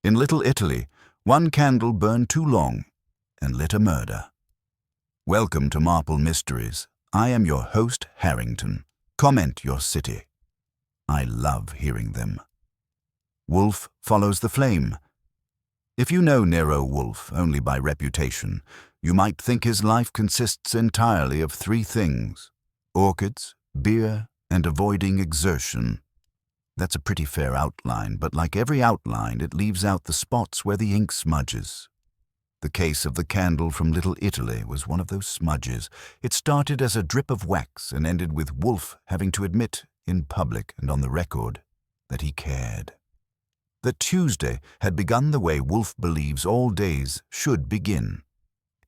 In Little Italy, one candle burned too long and lit a murder. Welcome to Marple Mysteries. I am your host, Harrington. Comment your city. I love hearing them. Wolfe follows the flame. If you know Nero Wolfe only by reputation, you might think his life consists entirely of three things: orchids, beer, and avoiding exertion. That's a pretty fair outline, but like every outline, it leaves out the spots where the ink smudges. The case of the candle from Little Italy was one of those smudges. It started as a drip of wax and ended with Wolfe having to admit, in public and on the record, that he cared. That Tuesday had begun the way Wolfe believes all days should begin,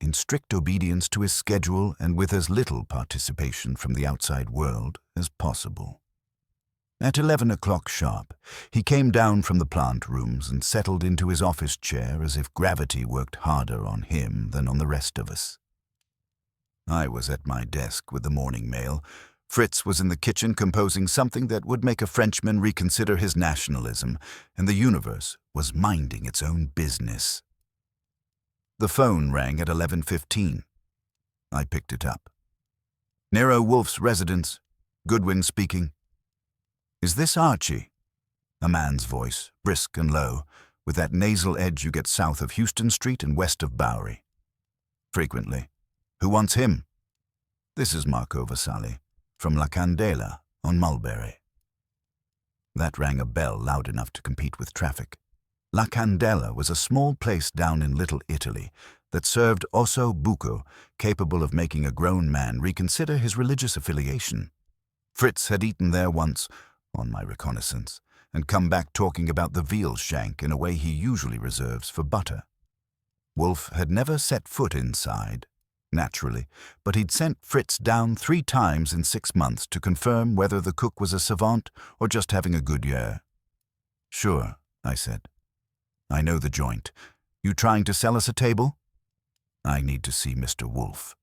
in strict obedience to his schedule and with as little participation from the outside world as possible. At 11 o'clock sharp, he came down from the plant rooms and settled into his office chair as if gravity worked harder on him than on the rest of us. I was at my desk with the morning mail. Fritz was in the kitchen composing something that would make a Frenchman reconsider his nationalism, and the universe was minding its own business. The phone rang at 11:15. I picked it up. Nero Wolfe's residence, Goodwin speaking. Is this Archie? A man's voice, brisk and low, with that nasal edge you get south of Houston Street and west of Bowery. Frequently. Who wants him? This is Marco Vassalli, from La Candela on Mulberry. That rang a bell loud enough to compete with traffic. La Candela was a small place down in Little Italy that served osso buco, capable of making a grown man reconsider his religious affiliation. Fritz had eaten there once, on my reconnaissance, and come back talking about the veal shank in a way he usually reserves for butter. Wolfe had never set foot inside, naturally, but he'd sent Fritz down 3 times in 6 months to confirm whether the cook was a savant or just having a good year. Sure, I said. I know the joint. You trying to sell us a table? I need to see Mr. Wolfe.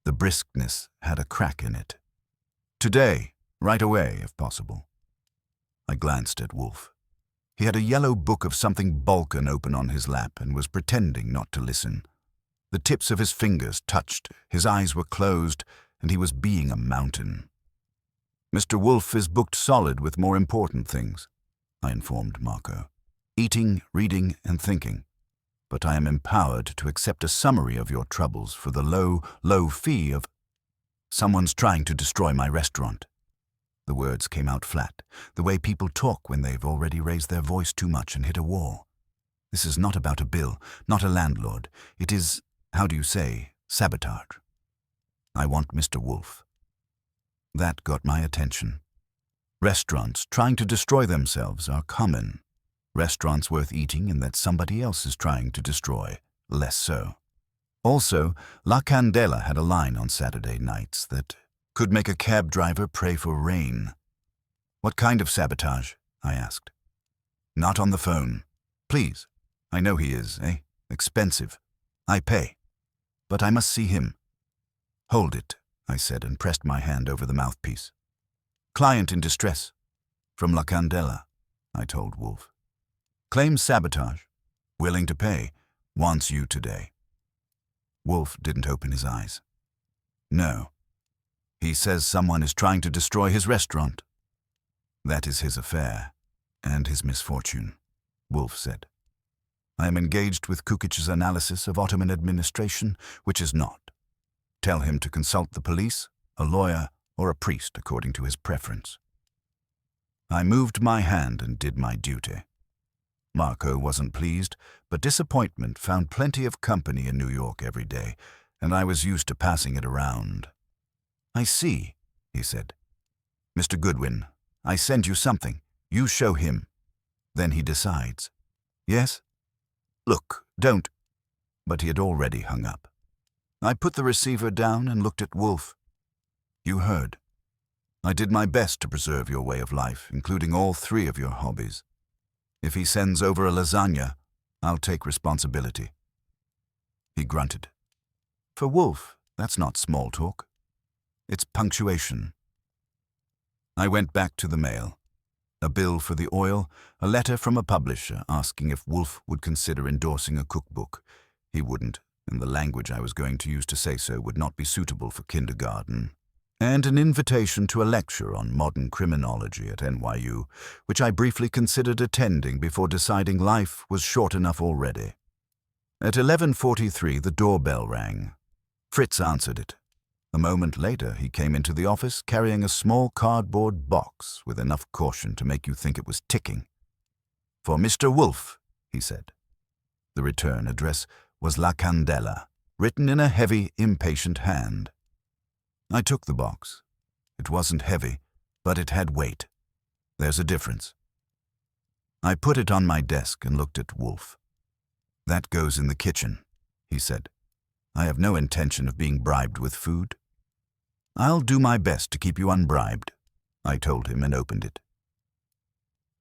The briskness had a crack in it. Today. Right away, if possible. I glanced at Wolfe. He had a yellow book of something Balkan open on his lap and was pretending not to listen. The tips of his fingers touched, his eyes were closed, and he was being a mountain. Mr. Wolfe is booked solid with more important things, I informed Marco. Eating, reading, and thinking. But I am empowered to accept a summary of your troubles for the low fee of... Someone's trying to destroy my restaurant. The words came out flat, the way people talk when they've already raised their voice too much and hit a wall. This is not about a bill, not a landlord. It is, how do you say, sabotage. I want Mr. Wolfe. That got my attention. Restaurants trying to destroy themselves are common. Restaurants worth eating and that somebody else is trying to destroy, less so. Also, La Candela had a line on Saturday nights that could make a cab driver pray for rain. What kind of sabotage? I asked. Not on the phone. Please. I know he is, Expensive. I pay. But I must see him. Hold it, I said and pressed my hand over the mouthpiece. Client in distress. From La Candela, I told Wolfe. Claims sabotage. Willing to pay. Wants you today. Wolfe didn't open his eyes. No. He says someone is trying to destroy his restaurant. That is his affair, and his misfortune, Wolfe said. I am engaged with Kukic's analysis of Ottoman administration, which is not. Tell him to consult the police, a lawyer, or a priest according to his preference. I moved my hand and did my duty. Marco wasn't pleased, but disappointment found plenty of company in New York every day, and I was used to passing it around. I see, he said. Mr. Goodwin, I send you something. You show him. Then he decides. Yes? Look, don't. But he had already hung up. I put the receiver down and looked at Wolfe. You heard. I did my best to preserve your way of life, including all 3 of your hobbies. If he sends over a lasagna, I'll take responsibility. He grunted. For Wolfe, that's not small talk. It's punctuation. I went back to the mail. A bill for the oil, a letter from a publisher asking if Wolfe would consider endorsing a cookbook. He wouldn't, and the language I was going to use to say so would not be suitable for kindergarten. And an invitation to a lecture on modern criminology at NYU, which I briefly considered attending before deciding life was short enough already. At 11:43, the doorbell rang. Fritz answered it. A moment later, he came into the office carrying a small cardboard box with enough caution to make you think it was ticking. "For Mr. Wolfe," he said. The return address was La Candela, written in a heavy, impatient hand. I took the box. It wasn't heavy, but it had weight. There's a difference. I put it on my desk and looked at Wolfe. "That goes in the kitchen," he said. "I have no intention of being bribed with food." "I'll do my best to keep you unbribed," I told him and opened it.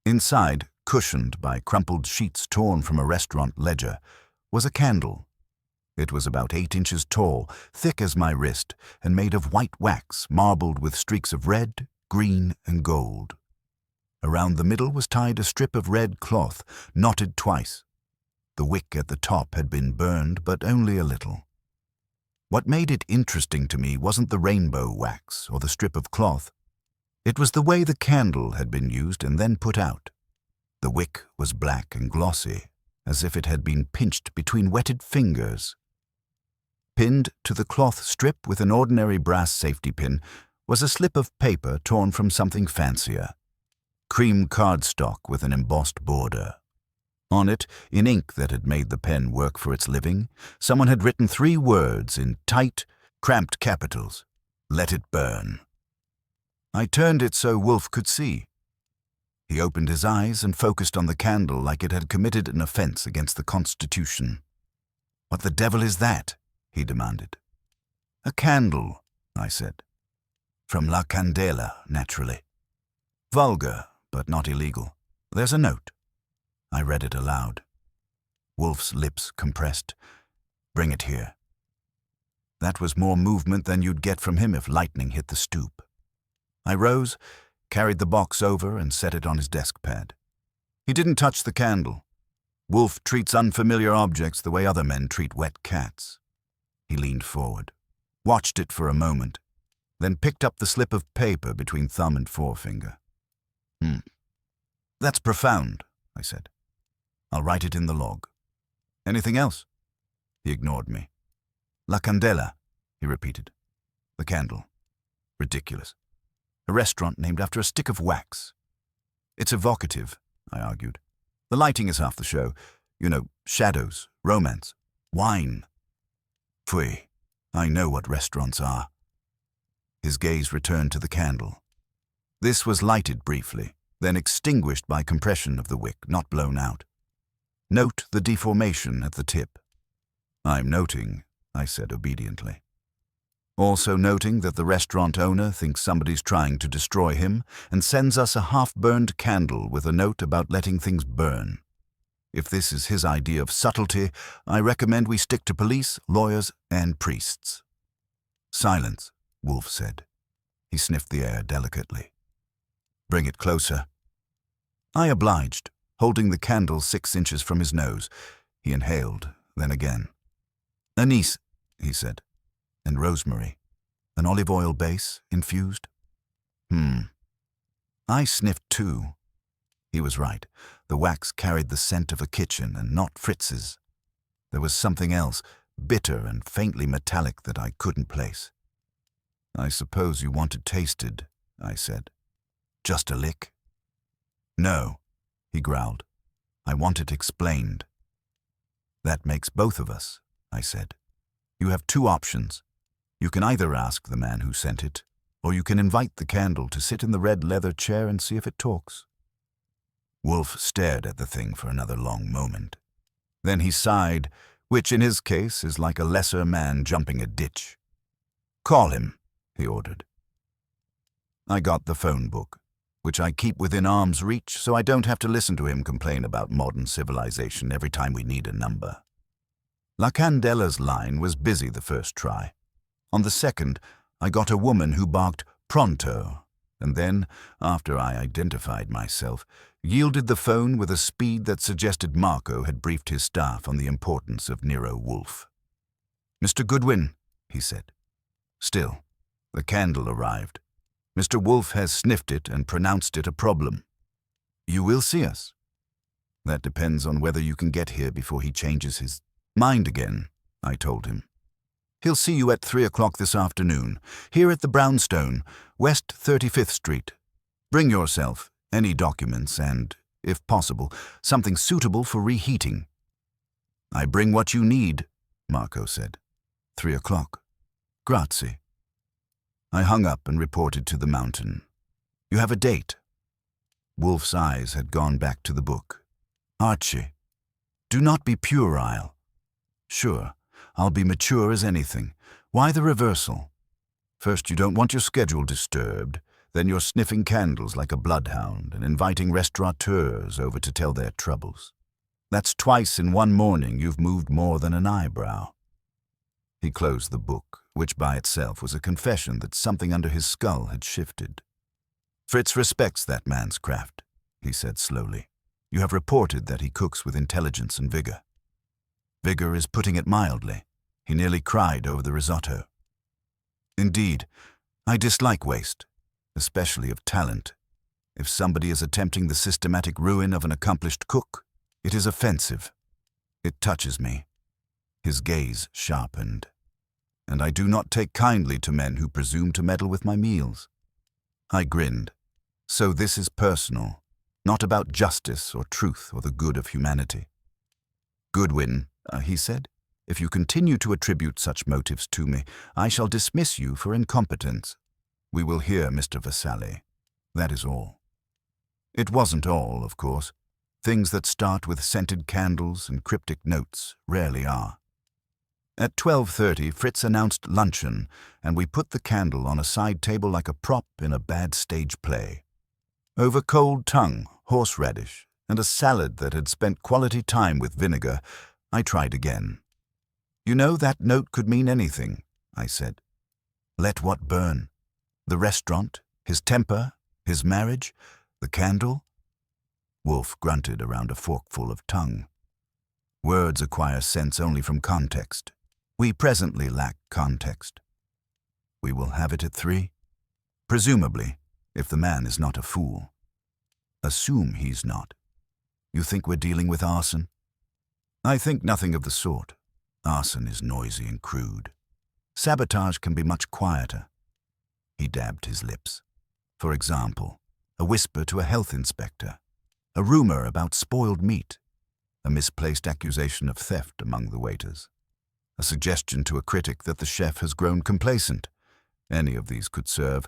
Inside, cushioned by crumpled sheets torn from a restaurant ledger, was a candle. It was about 8 inches tall, thick as my wrist, and made of white wax marbled with streaks of red, green, and gold. Around the middle was tied a strip of red cloth, knotted twice. The wick at the top had been burned, but only a little. What made it interesting to me wasn't the rainbow wax or the strip of cloth. It was the way the candle had been used and then put out. The wick was black and glossy, as if it had been pinched between wetted fingers. Pinned to the cloth strip with an ordinary brass safety pin was a slip of paper torn from something fancier. Cream cardstock with an embossed border. On it, in ink that had made the pen work for its living, someone had written 3 words in tight, cramped capitals: "Let it burn." I turned it so Wolfe could see. He opened his eyes and focused on the candle like it had committed an offense against the Constitution. "What the devil is that?" he demanded. "A candle," I said. "From La Candela, naturally. Vulgar, but not illegal. There's a note." I read it aloud. Wolfe's lips compressed. "Bring it here." That was more movement than you'd get from him if lightning hit the stoop. I rose, carried the box over, and set it on his desk pad. He didn't touch the candle. Wolfe treats unfamiliar objects the way other men treat wet cats. He leaned forward, watched it for a moment, then picked up the slip of paper between thumb and forefinger. "That's profound," I said. "I'll write it in the log. Anything else?" He ignored me. "La Candela," he repeated. "The candle. Ridiculous. A restaurant named after a stick of wax." "It's evocative," I argued. "The lighting is half the show. You know, shadows, romance, wine." "Pfui, I know what restaurants are." His gaze returned to the candle. This was lighted briefly, then extinguished by compression of the wick, not blown out. "Note the deformation at the tip." "I'm noting," I said obediently. "Also noting that the restaurant owner thinks somebody's trying to destroy him and sends us a half-burned candle with a note about letting things burn. If this is his idea of subtlety, I recommend we stick to police, lawyers, and priests." "Silence," Wolfe said. He sniffed the air delicately. "Bring it closer." I obliged, holding the candle 6 inches from his nose. He inhaled, then again. "Anise," he said, "and rosemary. An olive oil base, infused." I sniffed too. He was right. The wax carried the scent of a kitchen and not Fritz's. There was something else, bitter and faintly metallic, that I couldn't place. "I suppose you want it tasted," I said. "Just a lick?" "No," he growled. "I want it explained." "That makes both of us," I said. "You have 2 options. You can either ask the man who sent it, or you can invite the candle to sit in the red leather chair and see if it talks." Wolfe stared at the thing for another long moment. Then he sighed, which in his case is like a lesser man jumping a ditch. "Call him," he ordered. I got the phone book, which I keep within arm's reach so I don't have to listen to him complain about modern civilization every time we need a number. La Candela's line was busy the first try. On the second, I got a woman who barked "pronto," and then, after I identified myself, yielded the phone with a speed that suggested Marco had briefed his staff on the importance of Nero Wolfe. "Mr. Goodwin," he said. Still, the candle arrived. "Mr. Wolfe has sniffed it and pronounced it a problem. You will see us." "That depends on whether you can get here before he changes his mind again," I told him. "He'll see you at 3 o'clock this afternoon, here at the Brownstone, West 35th Street. Bring yourself, any documents, and, if possible, something suitable for reheating." "I bring what you need," Marco said. 3 o'clock. Grazie. I hung up and reported to the mountain. "You have a date?" Wolfe's eyes had gone back to the book. "Archie, do not be puerile." "Sure, I'll be mature as anything. Why the reversal? First, you don't want your schedule disturbed. Then you're sniffing candles like a bloodhound and inviting restaurateurs over to tell their troubles. That's twice in one morning you've moved more than an eyebrow." He closed the book, which by itself was a confession that something under his skull had shifted. "Fritz respects that man's craft," he said slowly. "You have reported that he cooks with intelligence and vigor." "Vigor is putting it mildly. He nearly cried over the risotto." "Indeed, I dislike waste, especially of talent. If somebody is attempting the systematic ruin of an accomplished cook, it is offensive. It touches me." His gaze sharpened. "And I do not take kindly to men who presume to meddle with my meals." I grinned. "So this is personal, not about justice or truth or the good of humanity." "Goodwin," he said, "if you continue to attribute such motives to me, I shall dismiss you for incompetence. We will hear Mr. Vassalli. That is all." It wasn't all, of course. Things that start with scented candles and cryptic notes rarely are. At 12:30, Fritz announced luncheon, and we put the candle on a side table like a prop in a bad stage play. Over cold tongue, horseradish, and a salad that had spent quality time with vinegar, I tried again. "You know, that note could mean anything," I said. "Let what burn? The restaurant, his temper, his marriage, the candle?" Wolfe grunted around a forkful of tongue. "Words acquire sense only from context. We presently lack context." "We will have it at 3? "Presumably, if the man is not a fool." "Assume he's not. You think we're dealing with arson?" "I think nothing of the sort. Arson is noisy and crude. Sabotage can be much quieter." He dabbed his lips. "For example, a whisper to a health inspector, a rumor about spoiled meat, a misplaced accusation of theft among the waiters, a suggestion to a critic that the chef has grown complacent. Any of these could serve.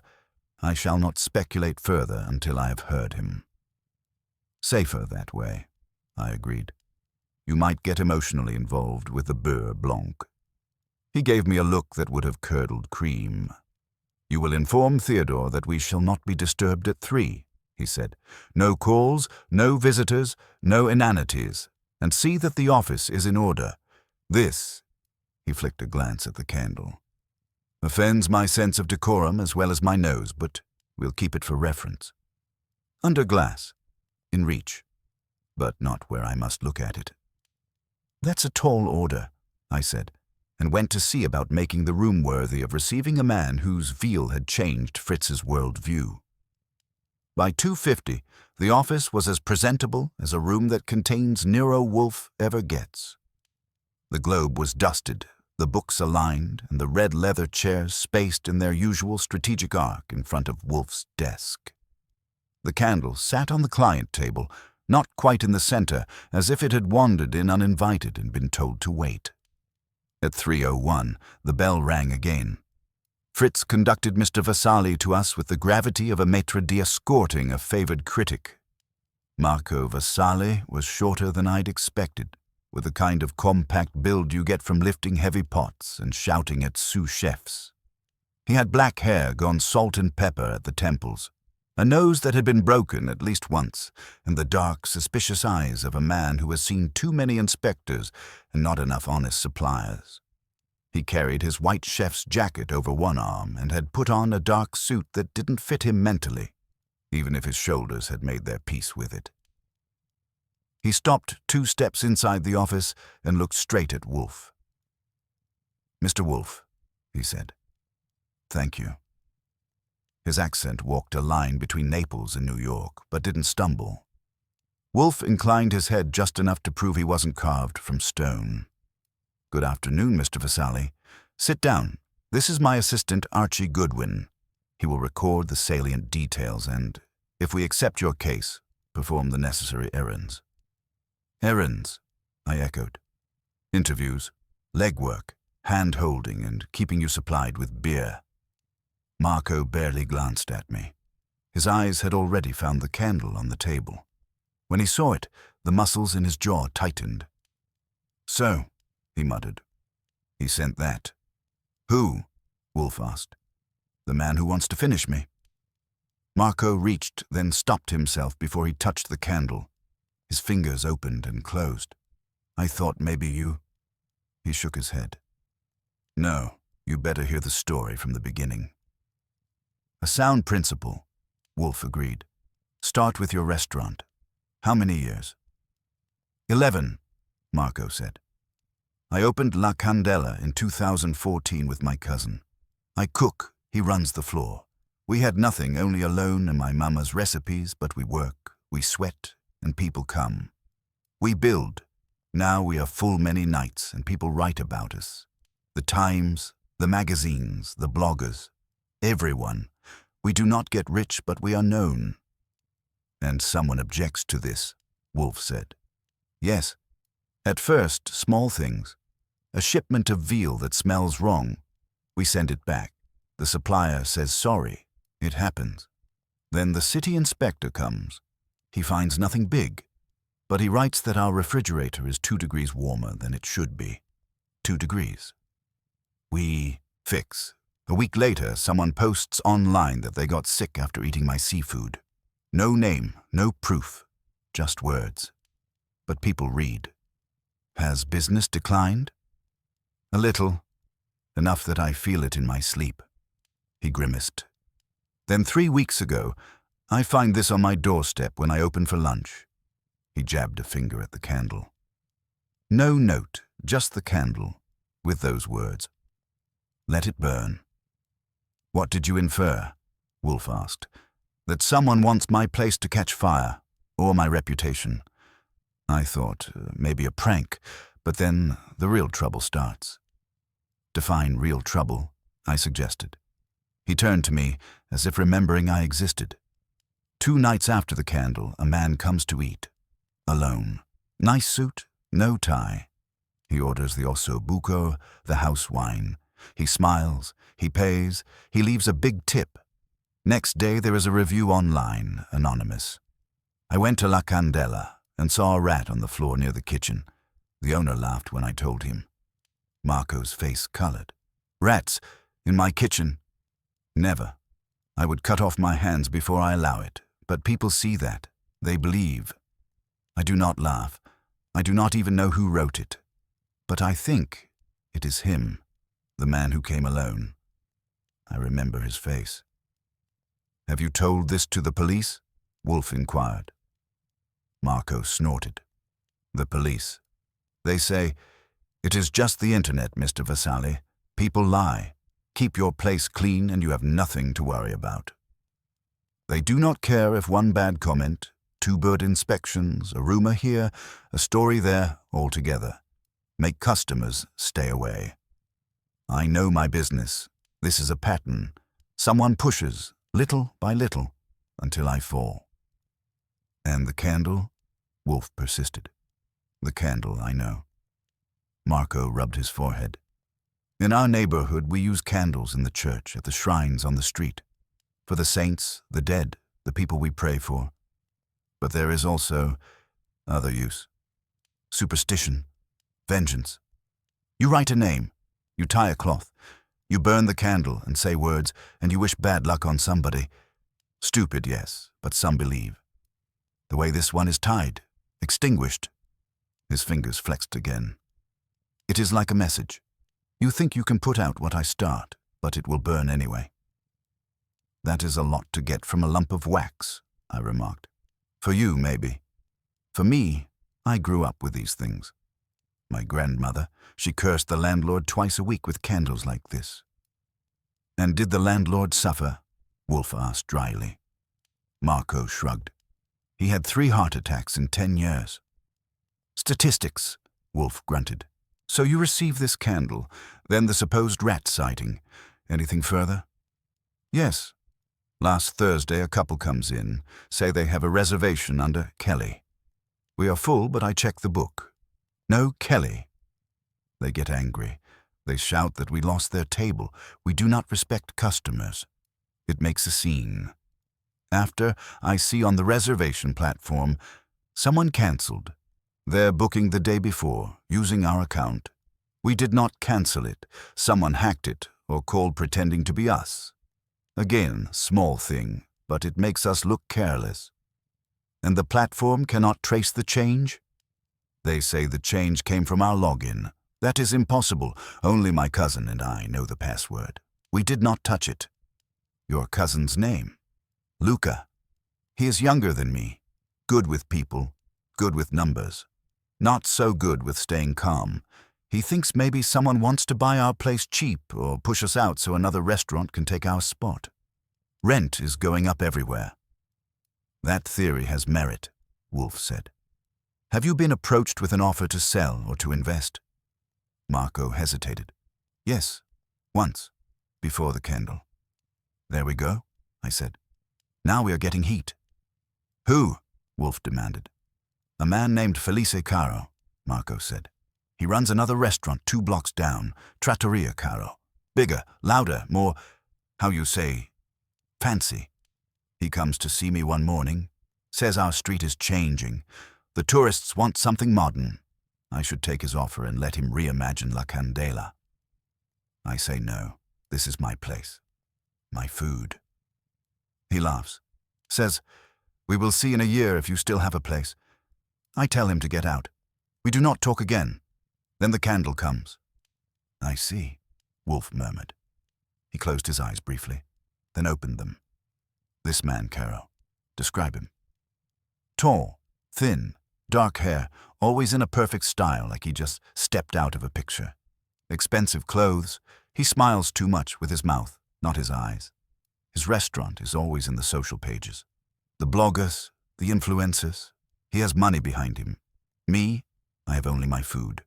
I shall not speculate further until I have heard him." "Safer that way," I agreed. "You might get emotionally involved with the beurre blanc." He gave me a look that would have curdled cream. "You will inform Theodore that we shall not be disturbed at 3, he said. "No calls, no visitors, no inanities, and see that the office is in order. This," he flicked a glance at the candle, "offends my sense of decorum as well as my nose, but we'll keep it for reference. Under glass, in reach, but not where I must look at it." "That's a tall order," I said, and went to see about making the room worthy of receiving a man whose veal had changed Fritz's world view. By 2:50, the office was as presentable as a room that contains Nero Wolfe ever gets. The globe was dusted, the books aligned, and the red leather chairs spaced in their usual strategic arc in front of Wolfe's desk. The candle sat on the client table, not quite in the center, as if it had wandered in uninvited and been told to wait. At 3:01, the bell rang again. Fritz conducted Mr. Vassalli to us with the gravity of a maître d'escorting a favored critic. Marco Vassalli was shorter than I'd expected, with the kind of compact build you get from lifting heavy pots and shouting at sous chefs. He had black hair gone salt and pepper at the temples, a nose that had been broken at least once, and the dark, suspicious eyes of a man who has seen too many inspectors and not enough honest suppliers. He carried his white chef's jacket over one arm and had put on a dark suit that didn't fit him mentally, even if his shoulders had made their peace with it. He stopped 2 steps inside the office and looked straight at Wolfe. "Mr. Wolfe," he said. "Thank you." His accent walked a line between Naples and New York, but didn't stumble. Wolfe inclined his head just enough to prove he wasn't carved from stone. "Good afternoon, Mr. Vassalli. Sit down. This is my assistant, Archie Goodwin. He will record the salient details and, if we accept your case, perform the necessary errands." "Errands," I echoed. "Interviews, legwork, hand-holding, and keeping you supplied with beer." Marco barely glanced at me. His eyes had already found the candle on the table. When he saw it, the muscles in his jaw tightened. "So," he muttered, "he sent that." "Who?" Wolfe asked. "The man who wants to finish me." Marco reached, then stopped himself before he touched the candle. His fingers opened and closed. "I thought maybe you—" He shook his head. "No, you better hear the story from the beginning." "A sound principle," Wolfe agreed. "Start with your restaurant. How many years?" 11, Marco said. "I opened La Candela in 2014 with my cousin. I cook, he runs the floor. We had nothing, only a loan and my mama's recipes, but we work, we sweat, and people come. We build. Now we are full many nights, and people write about us. The Times, the magazines, the bloggers, everyone. We do not get rich, but we are known." "And someone objects to this," Wolfe said. "Yes. At first, small things. A shipment of veal that smells wrong. We send it back. The supplier says sorry. It happens. Then the city inspector comes. He finds nothing big, but he writes that our refrigerator is 2 degrees warmer than it should be. 2 degrees. We fix. A week later, someone posts online that they got sick after eating my seafood. No name, no proof, just words. But people read. Has business declined? A little. Enough that I feel it in my sleep." He grimaced. "Then 3 weeks ago, I find this on my doorstep when I open for lunch." He jabbed a finger at the candle. No note, just the candle, with those words. "Let it burn." "What did you infer?" Wolfe asked. "That someone wants my place to catch fire, or my reputation." I thought, maybe a prank, but then the real trouble starts. "Define real trouble," I suggested. He turned to me, as if remembering I existed. 2 nights after the candle, a man comes to eat. Alone. Nice suit, no tie. He orders the osso buco, the house wine. He smiles, he pays, he leaves a big tip. Next day there is a review online, anonymous. I went to La Candela and saw a rat on the floor near the kitchen. The owner laughed when I told him. Marco's face colored. "Rats? In my kitchen?" "Never. I would cut off my hands before I allow it, but people see that. They believe. I do not laugh. I do not even know who wrote it. But I think it is him, the man who came alone. I remember his face." "Have you told this to the police?" Wolfe inquired. Marco snorted. "The police. They say, 'It is just the internet, Mr. Vassalli. People lie. Keep your place clean and you have nothing to worry about.' They do not care if one bad comment, 2 bird inspections, a rumor here, a story there, all together. Make customers stay away. I know my business. This is a pattern. Someone pushes, little by little, until I fall." "And the candle?" Wolfe persisted. "The candle, I know." Marco rubbed his forehead. "In our neighborhood, we use candles in the church, at the shrines on the street. For the saints, the dead, the people we pray for. But there is also other use. Superstition, vengeance. You write a name, you tie a cloth, you burn the candle and say words, and you wish bad luck on somebody. Stupid, yes, but some believe. The way this one is tied, extinguished." His fingers flexed again. "It is like a message. You think you can put out what I start, but it will burn anyway. That is a lot to get from a lump of wax, I remarked. For you, maybe. For me, I grew up with these things. My grandmother, she cursed the landlord twice a week with candles like this. And did the landlord suffer? Wolfe asked dryly. Marco shrugged. He had 3 heart attacks in 10 years. Statistics, Wolfe grunted. So you receive this candle, then the supposed rat sighting. Anything further? Yes. Last Thursday a couple comes in, say they have a reservation under Kelly. We are full, but I check the book. No Kelly. They get angry. They shout that we lost their table. We do not respect customers. It makes a scene. After, I see on the reservation platform, someone cancelled. They're booking the day before, using our account. We did not cancel it. Someone hacked it or called pretending to be us. Again, small thing, but it makes us look careless. And the platform cannot trace the change? They say the change came from our login. That is impossible. Only my cousin and I know the password. We did not touch it. Your cousin's name? Luca. He is younger than me. Good with people. Good with numbers. Not so good with staying calm. He thinks maybe someone wants to buy our place cheap or push us out so another restaurant can take our spot. Rent is going up everywhere. That theory has merit, Wolfe said. Have you been approached with an offer to sell or to invest? Marco hesitated. Yes, once, before the candle. There we go, I said. Now we are getting heat. Who? Wolfe demanded. A man named Felice Caro, Marco said. He runs another restaurant 2 blocks down, Trattoria Caro. Bigger, louder, more, how you say, fancy. He comes to see me one morning, says our street is changing. The tourists want something modern. I should take his offer and let him reimagine La Candela. I say no. This is my place. My food. He laughs. Says, we will see in a year if you still have a place. I tell him to get out. We do not talk again. Then the candle comes. I see, Wolfe murmured. He closed his eyes briefly, then opened them. This man, Caro. Describe him. Tall, thin, dark hair, always in a perfect style like he just stepped out of a picture. Expensive clothes. He smiles too much with his mouth, not his eyes. His restaurant is always in the social pages. The bloggers, the influencers. He has money behind him. Me, I have only my food.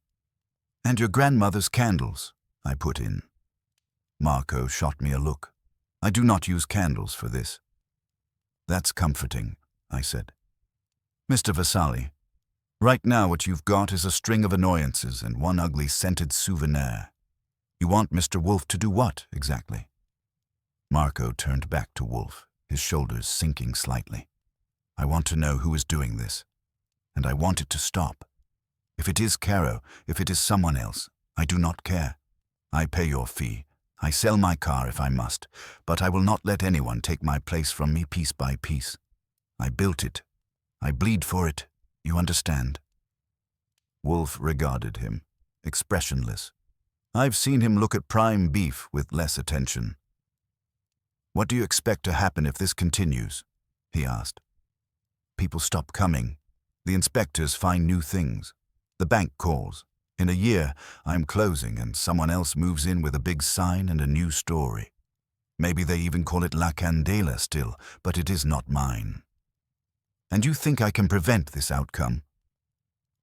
And your grandmother's candles, I put in. Marco shot me a look. I do not use candles for this. That's comforting, I said. Mr. Vasali, right now what you've got is a string of annoyances and one ugly scented souvenir. You want Mr. Wolfe to do what, exactly? Marco turned back to Wolfe, his shoulders sinking slightly. I want to know who is doing this, and I want it to stop. If it is Caro, if it is someone else, I do not care. I pay your fee. I sell my car if I must, but I will not let anyone take my place from me piece by piece. I built it. I bleed for it. You understand? Wolfe regarded him, expressionless. I've seen him look at prime beef with less attention. What do you expect to happen if this continues? He asked. People stop coming. The inspectors find new things. The bank calls. In a year, I'm closing and someone else moves in with a big sign and a new story. Maybe they even call it La Candela still, but it is not mine. And you think I can prevent this outcome?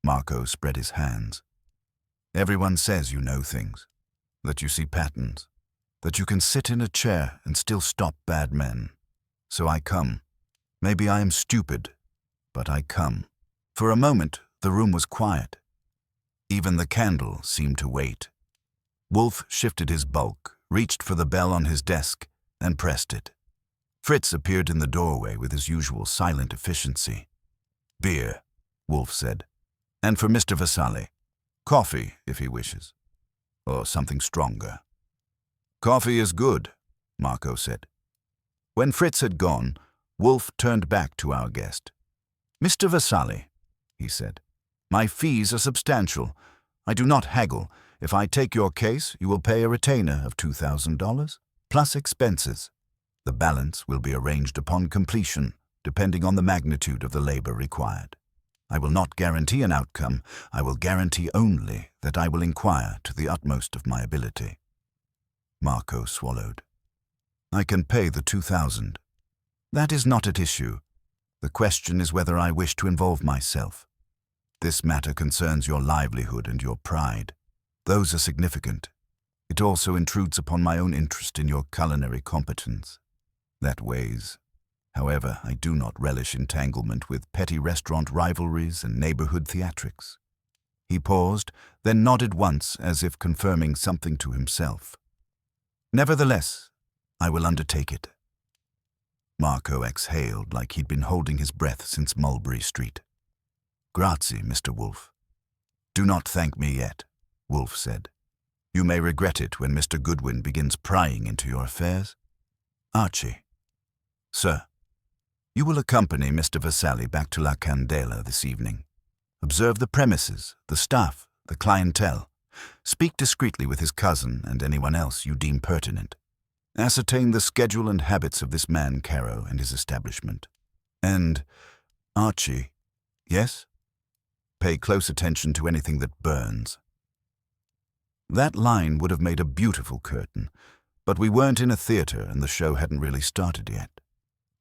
Marco spread his hands. Everyone says you know things, that you see patterns, that you can sit in a chair and still stop bad men. So I come. Maybe I am stupid, but I come. For a moment, the room was quiet. Even the candle seemed to wait. Wolfe shifted his bulk, reached for the bell on his desk, and pressed it. Fritz appeared in the doorway with his usual silent efficiency. Beer, Wolfe said. And for Mr. Vasali, coffee if he wishes. Or something stronger. Coffee is good, Marco said. When Fritz had gone, Wolfe turned back to our guest. Mr. Vasali, he said. My fees are substantial. I do not haggle. If I take your case, you will pay a retainer of $2,000, plus expenses. The balance will be arranged upon completion, depending on the magnitude of the labor required. I will not guarantee an outcome. I will guarantee only that I will inquire to the utmost of my ability. Marco swallowed. I can pay the $2,000. That is not at issue. The question is whether I wish to involve myself. This matter concerns your livelihood and your pride. Those are significant. It also intrudes upon my own interest in your culinary competence. That weighs. However, I do not relish entanglement with petty restaurant rivalries and neighborhood theatrics. He paused, then nodded once as if confirming something to himself. Nevertheless, I will undertake it. Marco exhaled like he'd been holding his breath since Mulberry Street. Grazie, Mr. Wolfe. Do not thank me yet, Wolfe said. You may regret it when Mr. Goodwin begins prying into your affairs. Archie. Sir, you will accompany Mr. Vassalli back to La Candela this evening. Observe the premises, the staff, the clientele. Speak discreetly with his cousin and anyone else you deem pertinent. Ascertain the schedule and habits of this man Caro and his establishment. And, Archie, yes? Pay close attention to anything that burns. That line would have made a beautiful curtain, but we weren't in a theater and the show hadn't really started yet.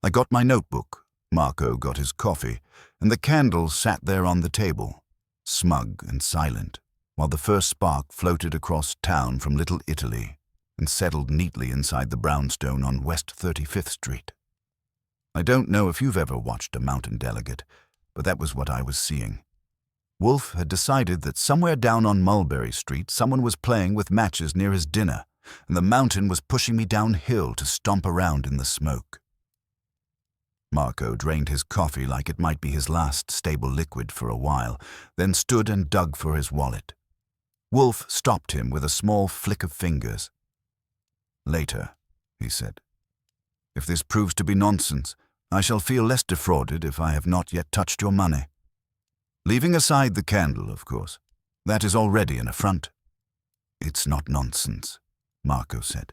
I got my notebook, Marco got his coffee, and the candles sat there on the table, smug and silent, while the first spark floated across town from Little Italy and settled neatly inside the brownstone on West 35th Street. I don't know if you've ever watched a mountain delegate, but that was what I was seeing. Wolfe had decided that somewhere down on Mulberry Street someone was playing with matches near his dinner, and the mountain was pushing me downhill to stomp around in the smoke. Marco drained his coffee like it might be his last stable liquid for a while, then stood and dug for his wallet. Wolfe stopped him with a small flick of fingers. Later, he said. If this proves to be nonsense, I shall feel less defrauded if I have not yet touched your money. Leaving aside the candle, of course. That is already an affront. It's not nonsense, Marco said.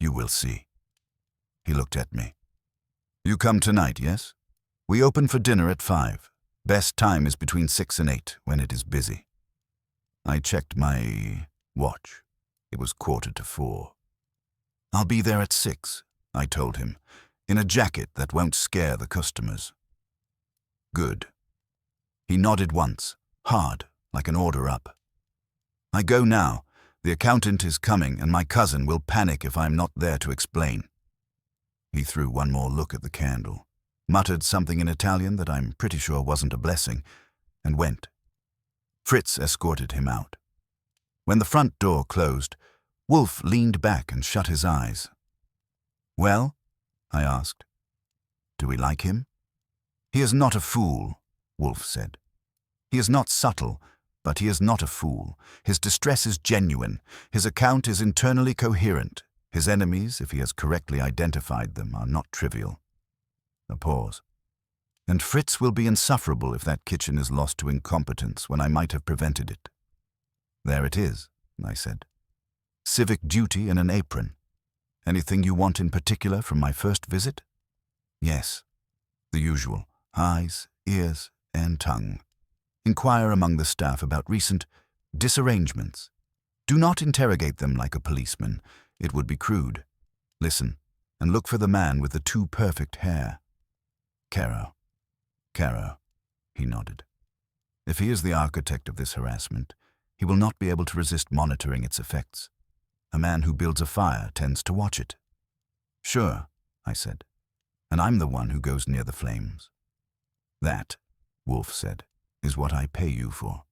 You will see. He looked at me. You come tonight, yes? We open for dinner at 5. Best time is between 6 and 8, when it is busy. I checked my watch. It was 3:45. I'll be there at 6, I told him, in a jacket that won't scare the customers. Good. He nodded once, hard, like an order up. I go now. The accountant is coming, and my cousin will panic if I'm not there to explain. He threw one more look at the candle, muttered something in Italian that I'm pretty sure wasn't a blessing, and went. Fritz escorted him out. When the front door closed, Wolfe leaned back and shut his eyes. Well? I asked. Do we like him? He is not a fool, Wolfe said. He is not subtle, but he is not a fool. His distress is genuine. His account is internally coherent. His enemies, if he has correctly identified them, are not trivial. A pause. And Fritz will be insufferable if that kitchen is lost to incompetence when I might have prevented it. There it is, I said. Civic duty and an apron. Anything you want in particular from my first visit? Yes. The usual. Eyes, ears, and tongue. Inquire among the staff about recent disarrangements. Do not interrogate them like a policeman. It would be crude. Listen, and look for the man with the too perfect hair. Caro. Caro, he nodded. If he is the architect of this harassment, he will not be able to resist monitoring its effects. A man who builds a fire tends to watch it. Sure, I said, and I'm the one who goes near the flames. That, Wolfe said, is what I pay you for.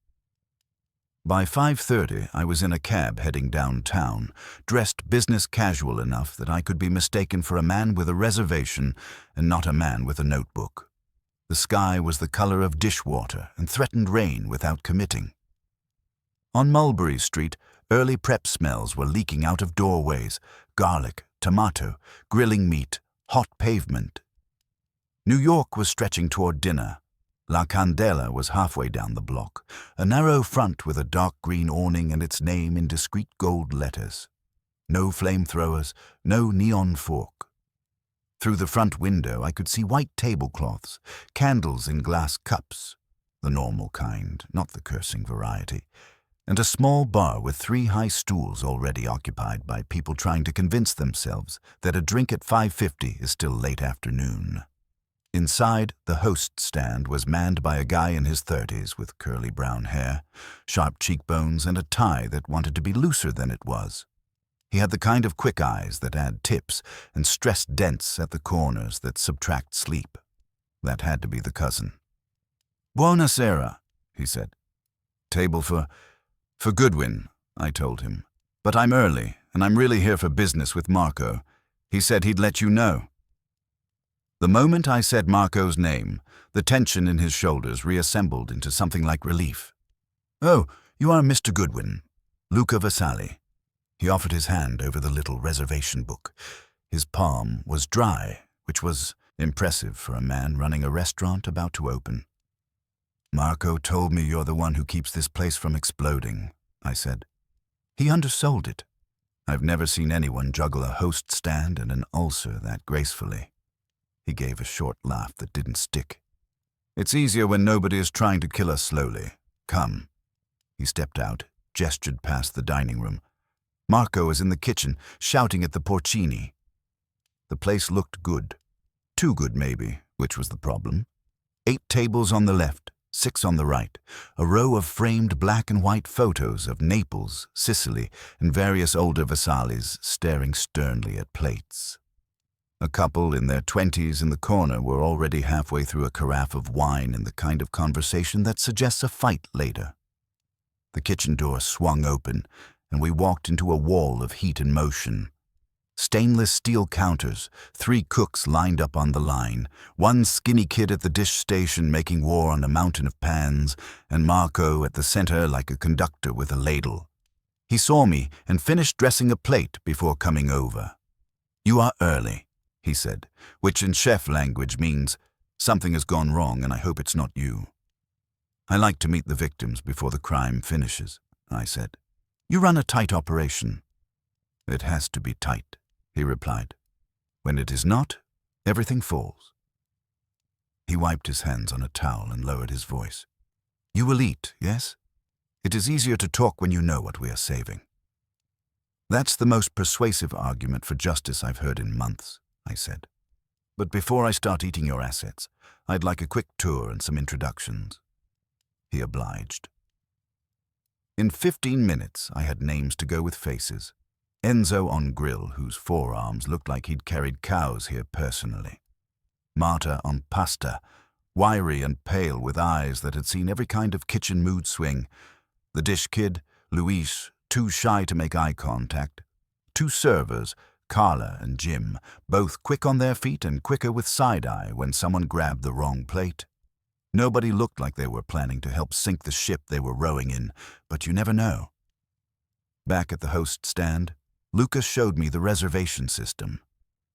By 5:30, I was in a cab heading downtown, dressed business casual enough that I could be mistaken for a man with a reservation and not a man with a notebook. The sky was the color of dishwater and threatened rain without committing. On Mulberry Street, early prep smells were leaking out of doorways, garlic, tomato, grilling meat, hot pavement. New York was stretching toward dinner. La Candela was halfway down the block, a narrow front with a dark green awning and its name in discreet gold letters. No flamethrowers, no neon fork. Through the front window I could see white tablecloths, candles in glass cups, the normal kind, not the cursing variety, and a small bar with 3 high stools already occupied by people trying to convince themselves that a drink at 5:50 is still late afternoon. Inside, the host stand was manned by a guy in his 30s with curly brown hair, sharp cheekbones, and a tie that wanted to be looser than it was. He had the kind of quick eyes that add tips and stressed dents at the corners that subtract sleep. That had to be the cousin. "Buonasera," he said. "Table for Goodwin," I told him. "But I'm early, and I'm really here for business with Marco. He said he'd let you know." The moment I said Marco's name, the tension in his shoulders reassembled into something like relief. "Oh, you are Mr. Goodwin. Luca Vasali." He offered his hand over the little reservation book. His palm was dry, which was impressive for a man running a restaurant about to open. "Marco told me you're the one who keeps this place from exploding," I said. He undersold it. I've never seen anyone juggle a host stand and an ulcer that gracefully. He gave a short laugh that didn't stick. "It's easier when nobody is trying to kill us slowly. Come." He stepped out, gestured past the dining room. Marco is in the kitchen, shouting at the porcini. The place looked good. Too good, maybe, which was the problem. 8 tables on the left, 6 on the right, a row of framed black and white photos of Naples, Sicily, and various older Vasalis staring sternly at plates. A couple in their 20s in the corner were already halfway through a carafe of wine in the kind of conversation that suggests a fight later. The kitchen door swung open, and we walked into a wall of heat and motion. Stainless steel counters, 3 cooks lined up on the line, 1 skinny kid at the dish station making war on a mountain of pans, and Marco at the center like a conductor with a ladle. He saw me and finished dressing a plate before coming over. "You are early," he said, which in chef language means, "Something has gone wrong and I hope it's not you." "I like to meet the victims before the crime finishes," I said. "You run a tight operation." "It has to be tight," he replied. "When it is not, everything falls." He wiped his hands on a towel and lowered his voice. "You will eat, yes? It is easier to talk when you know what we are saving." "That's the most persuasive argument for justice I've heard in months," I said. "But before I start eating your assets, I'd like a quick tour and some introductions." He obliged. In 15 minutes, I had names to go with faces. Enzo on grill, whose forearms looked like he'd carried cows here personally. Marta on pasta, wiry and pale with eyes that had seen every kind of kitchen mood swing. The dish kid, Luis, too shy to make eye contact. 2 servers, Carla and Jim, both quick on their feet and quicker with side-eye when someone grabbed the wrong plate. Nobody looked like they were planning to help sink the ship they were rowing in, but you never know. Back at the host stand, Lucas showed me the reservation system.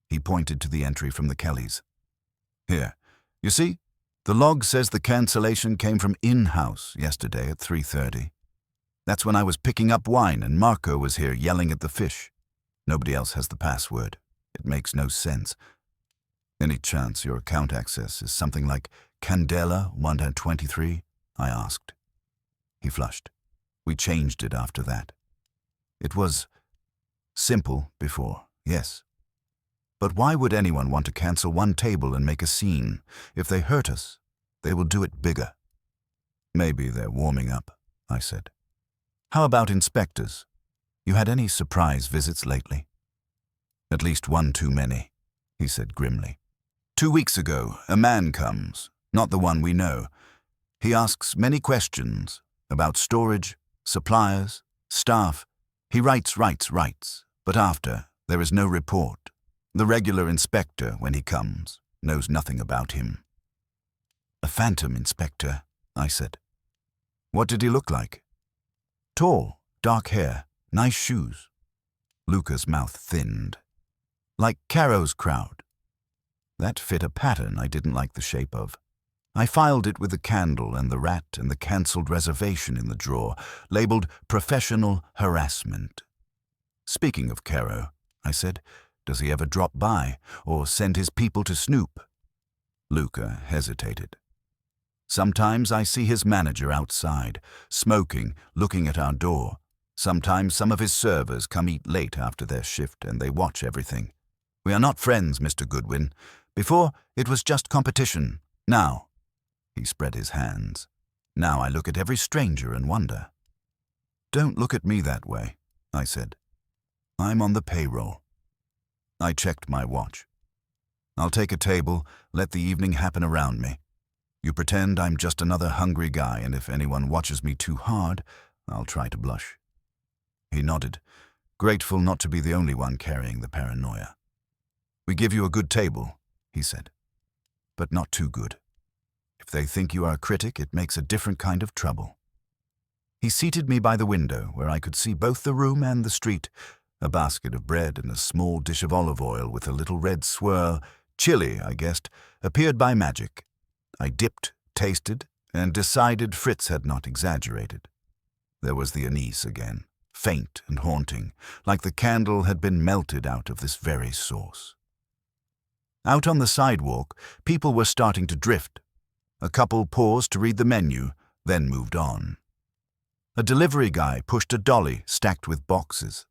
He pointed to the entry from the Kellys. "Here, you see? The log says the cancellation came from in-house yesterday at 3:30. That's when I was picking up wine and Marco was here yelling at the fish. Nobody else has the password. It makes no sense. Any chance your account access is something like Candela 123? I asked. He flushed. We changed it after that. It was simple before, yes. But why would anyone want to cancel one table and make a scene? If they hurt us, they will do it bigger. Maybe they're warming up, I said. How about inspectors? You had any surprise visits lately? At least one too many, he said grimly. 2 weeks ago, a man comes, not the one we know. He asks many questions about storage, suppliers, staff. He writes, but after, there is no report. The regular inspector, when he comes, knows nothing about him. A phantom inspector, I said. What did he look like? Tall, dark hair, nice shoes. Luca's mouth thinned. Like Caro's crowd. That fit a pattern I didn't like the shape of. I filed it with the candle and the rat and the cancelled reservation in the drawer, labelled Professional Harassment. "Speaking of Caro," I said, "does he ever drop by or send his people to snoop?" Luca hesitated. "Sometimes I see his manager outside, smoking, looking at our door. Sometimes some of his servers come eat late after their shift and they watch everything. We are not friends, Mr. Goodwin. Before, it was just competition. Now," he spread his hands, "now I look at every stranger and wonder." "Don't look at me that way," I said. "I'm on the payroll." I checked my watch. "I'll take a table, let the evening happen around me. You pretend I'm just another hungry guy, and if anyone watches me too hard, I'll try to blush." He nodded, grateful not to be the only one carrying the paranoia. "We give you a good table," he said, "but not too good. If they think you are a critic, it makes a different kind of trouble." He seated me by the window, where I could see both the room and the street. A basket of bread and a small dish of olive oil with a little red swirl, chili, I guessed, appeared by magic. I dipped, tasted, and decided Fritz had not exaggerated. There was the anise again, faint and haunting, like the candle had been melted out of this very sauce. Out on the sidewalk, people were starting to drift. A couple paused to read the menu, then moved on. A delivery guy pushed a dolly stacked with boxes.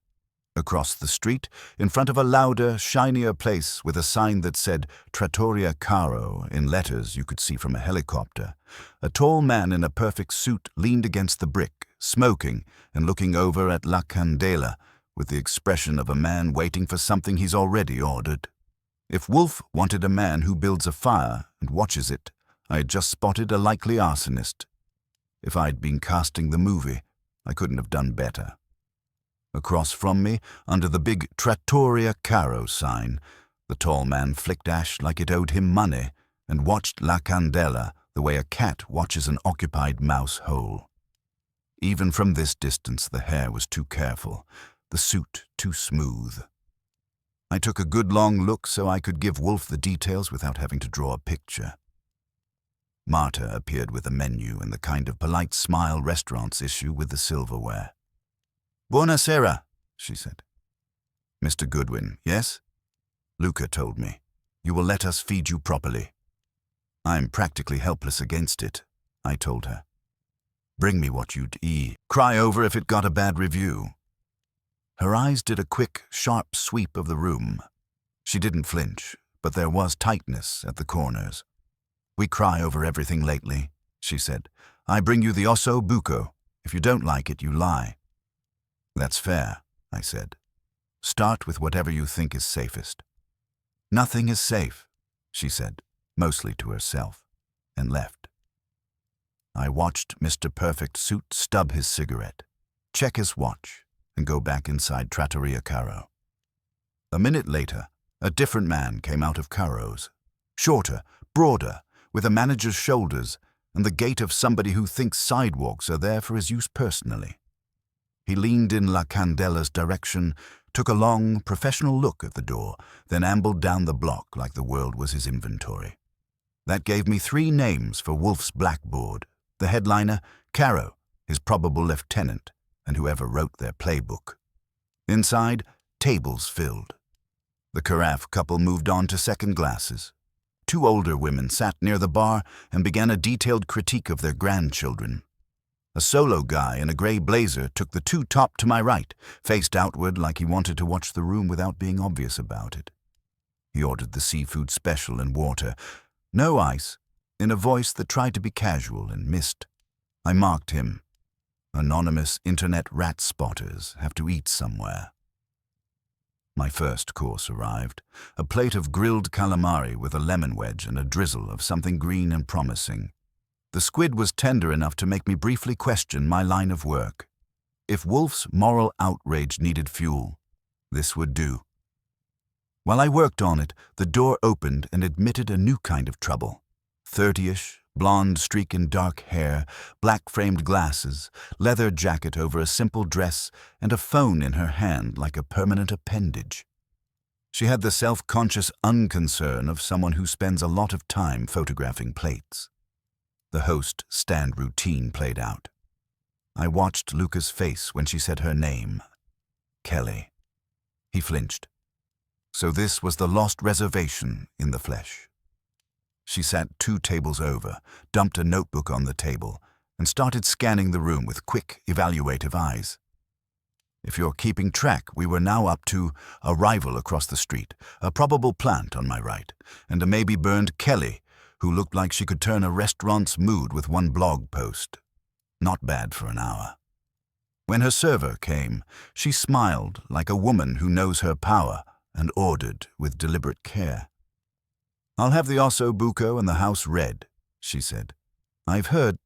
Across the street, in front of a louder, shinier place with a sign that said Trattoria Caro in letters you could see from a helicopter, a tall man in a perfect suit leaned against the brick, smoking and looking over at La Candela with the expression of a man waiting for something he's already ordered. If Wolfe wanted a man who builds a fire and watches it, I had just spotted a likely arsonist. If I'd been casting the movie, I couldn't have done better. Across from me, under the big Trattoria Caro sign, the tall man flicked ash like it owed him money and watched La Candela the way a cat watches an occupied mouse hole. Even from this distance, the hair was too careful, the suit too smooth. I took a good long look so I could give Wolfe the details without having to draw a picture. Marta appeared with a menu and the kind of polite smile restaurants issue with the silverware. "Buonasera," she said. "Mr. Goodwin, yes?" "Luca told me. You will let us feed you properly." "I'm practically helpless against it," I told her. "Bring me what you'd eat. Cry over if it got a bad review." Her eyes did a quick, sharp sweep of the room. She didn't flinch, but there was tightness at the corners. "We cry over everything lately," she said. "I bring you the osso buco. If you don't like it, you lie." "That's fair," I said. "Start with whatever you think is safest." "Nothing is safe," she said, mostly to herself, and left. I watched Mr. Perfect Suit stub his cigarette, check his watch, and go back inside Trattoria Caro. A minute later, a different man came out of Caro's, shorter, broader, with a manager's shoulders and the gait of somebody who thinks sidewalks are there for his use personally. He leaned in La Candela's direction, took a long, professional look at the door, then ambled down the block like the world was his inventory. That gave me 3 names for Wolfe's blackboard: the headliner, Caro, his probable lieutenant, and whoever wrote their playbook. Inside, tables filled. The carafe couple moved on to second glasses. 2 older women sat near the bar and began a detailed critique of their grandchildren. A solo guy in a gray blazer took the 2 top to my right, faced outward like he wanted to watch the room without being obvious about it. He ordered the seafood special and water, no ice, in a voice that tried to be casual and missed. I marked him. Anonymous internet rat spotters have to eat somewhere. My first course arrived, a plate of grilled calamari with a lemon wedge and a drizzle of something green and promising. The squid was tender enough to make me briefly question my line of work. If Wolfe's moral outrage needed fuel, this would do. While I worked on it, the door opened and admitted a new kind of trouble. 30-ish, blonde streak in dark hair, black-framed glasses, leather jacket over a simple dress, and a phone in her hand like a permanent appendage. She had the self-conscious unconcern of someone who spends a lot of time photographing plates. The host stand routine played out. I watched Luca's face when she said her name, Kelly. He flinched. So this was the lost reservation in the flesh. She sat 2 tables over, dumped a notebook on the table, and started scanning the room with quick, evaluative eyes. If you're keeping track, we were now up to a rival across the street, a probable plant on my right, and a maybe-burned Kelly, who looked like she could turn a restaurant's mood with one blog post. Not bad for an hour. When her server came, she smiled like a woman who knows her power and ordered with deliberate care. "I'll have the osso buco and the house red," she said. "I've heard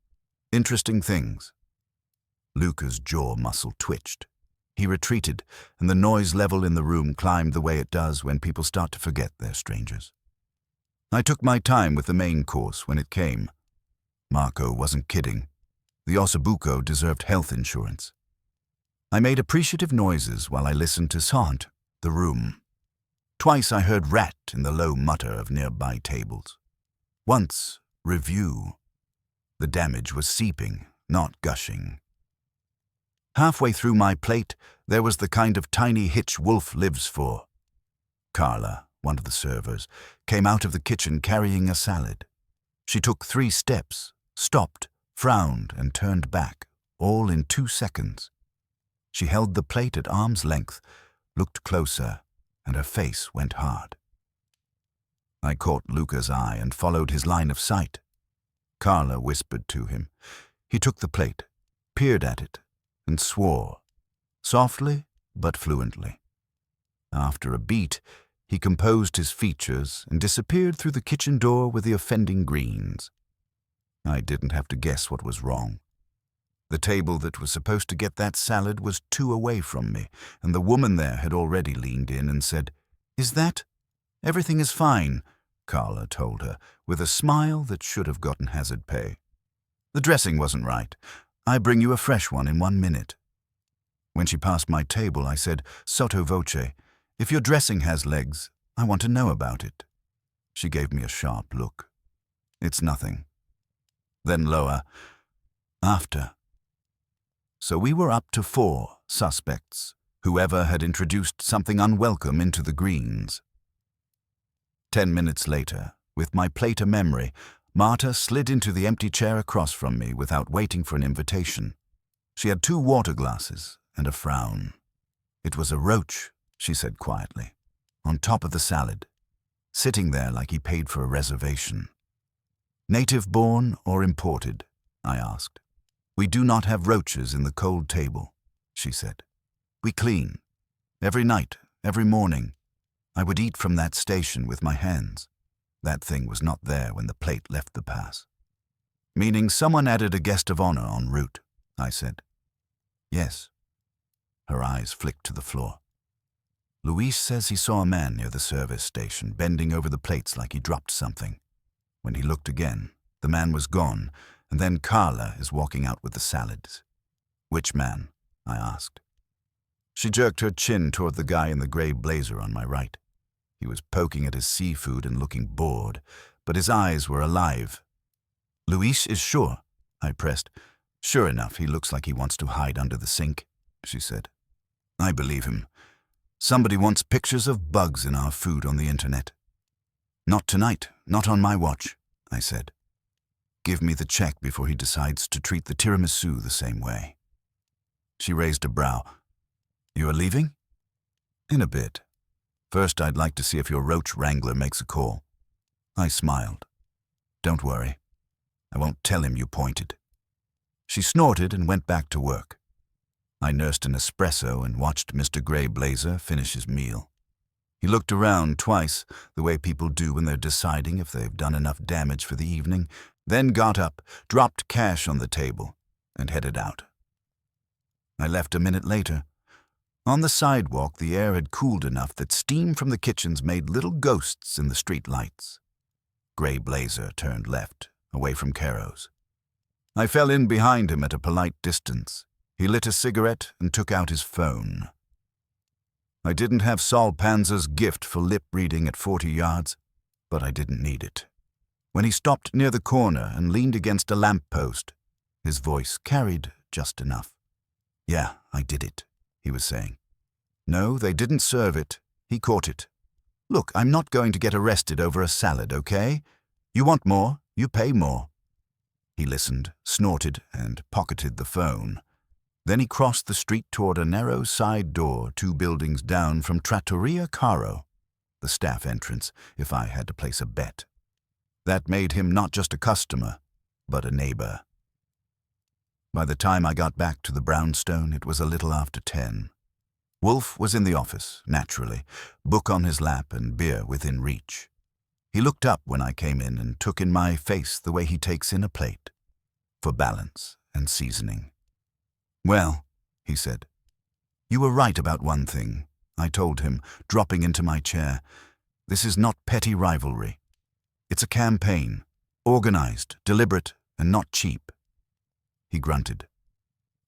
interesting things." Luca's jaw muscle twitched. He retreated, and the noise level in the room climbed the way it does when people start to forget they're strangers. I took my time with the main course when it came. Marco wasn't kidding. The ossobuco deserved health insurance. I made appreciative noises while I listened to Sant, the room. Twice I heard rat in the low mutter of nearby tables. Once, review. The damage was seeping, not gushing. Halfway through my plate, there was the kind of tiny hitch Wolfe lives for. Carla, one of the servers, came out of the kitchen carrying a salad. She took 3 steps, stopped, frowned, and turned back, all in 2 seconds. She held the plate at arm's length, looked closer, and her face went hard. I caught Luca's eye and followed his line of sight. Carla whispered to him. He took the plate, peered at it, and swore, softly but fluently. After a beat, he composed his features and disappeared through the kitchen door with the offending greens. I didn't have to guess what was wrong. The table that was supposed to get that salad was 2 away from me, and the woman there had already leaned in and said, "Is that?" "Everything is fine," Carla told her, with a smile that should have gotten hazard pay. "The dressing wasn't right. I bring you a fresh one in 1 minute." When she passed my table, I said, sotto voce, "If your dressing has legs, I want to know about it." She gave me a sharp look. "It's nothing." Then lower, "After." So we were up to 4 suspects, whoever had introduced something unwelcome into the greens. 10 minutes later, with my plate a memory, Marta slid into the empty chair across from me without waiting for an invitation. She had 2 water glasses and a frown. "It was a roach," she said quietly, "on top of the salad, sitting there like he paid for a reservation." "Native-born or imported?" I asked. "We do not have roaches in the cold table," she said. "We clean. Every night, every morning. I would eat from that station with my hands. That thing was not there when the plate left the pass." "Meaning someone added a guest of honor en route," I said. "Yes." Her eyes flicked to the floor. "Luis says he saw a man near the service station, bending over the plates like he dropped something. When he looked again, the man was gone, and then Carla is walking out with the salads." "Which man?" I asked. She jerked her chin toward the guy in the gray blazer on my right. He was poking at his seafood and looking bored, but his eyes were alive. "Luis is sure," I pressed. "Sure enough, he looks like he wants to hide under the sink," she said. "I believe him. Somebody wants pictures of bugs in our food on the internet." "Not tonight, not on my watch," I said. "Give me the check before he decides to treat the tiramisu the same way." She raised a brow. "You are leaving?" "In a bit. First, I'd like to see if your roach wrangler makes a call." I smiled. "Don't worry. I won't tell him you pointed." She snorted and went back to work. I nursed an espresso and watched Mr. Grey Blazer finish his meal. He looked around twice, the way people do when they're deciding if they've done enough damage for the evening, then got up, dropped cash on the table, and headed out. I left a minute later. On the sidewalk, the air had cooled enough that steam from the kitchens made little ghosts in the street lights. Grey Blazer turned left, away from Caro's. I fell in behind him at a polite distance. He lit a cigarette and took out his phone. I didn't have Saul Panza's gift for lip reading at 40 yards, but I didn't need it. When he stopped near the corner and leaned against a lamp-post, his voice carried just enough. "Yeah, I did it," he was saying. "No, they didn't serve it. He caught it. Look, I'm not going to get arrested over a salad, okay? You want more, you pay more." He listened, snorted, and pocketed the phone. Then he crossed the street toward a narrow side door 2 buildings down from Trattoria Caro, the staff entrance, if I had to place a bet. That made him not just a customer, but a neighbor. By the time I got back to the brownstone, it was a little after 10. Wolfe was in the office, naturally, book on his lap and beer within reach. He looked up when I came in and took in my face the way he takes in a plate, for balance and seasoning. "Well," he said, "you were right about one thing," I told him, dropping into my chair. "This is not petty rivalry. It's a campaign, organized, deliberate, and not cheap." He grunted.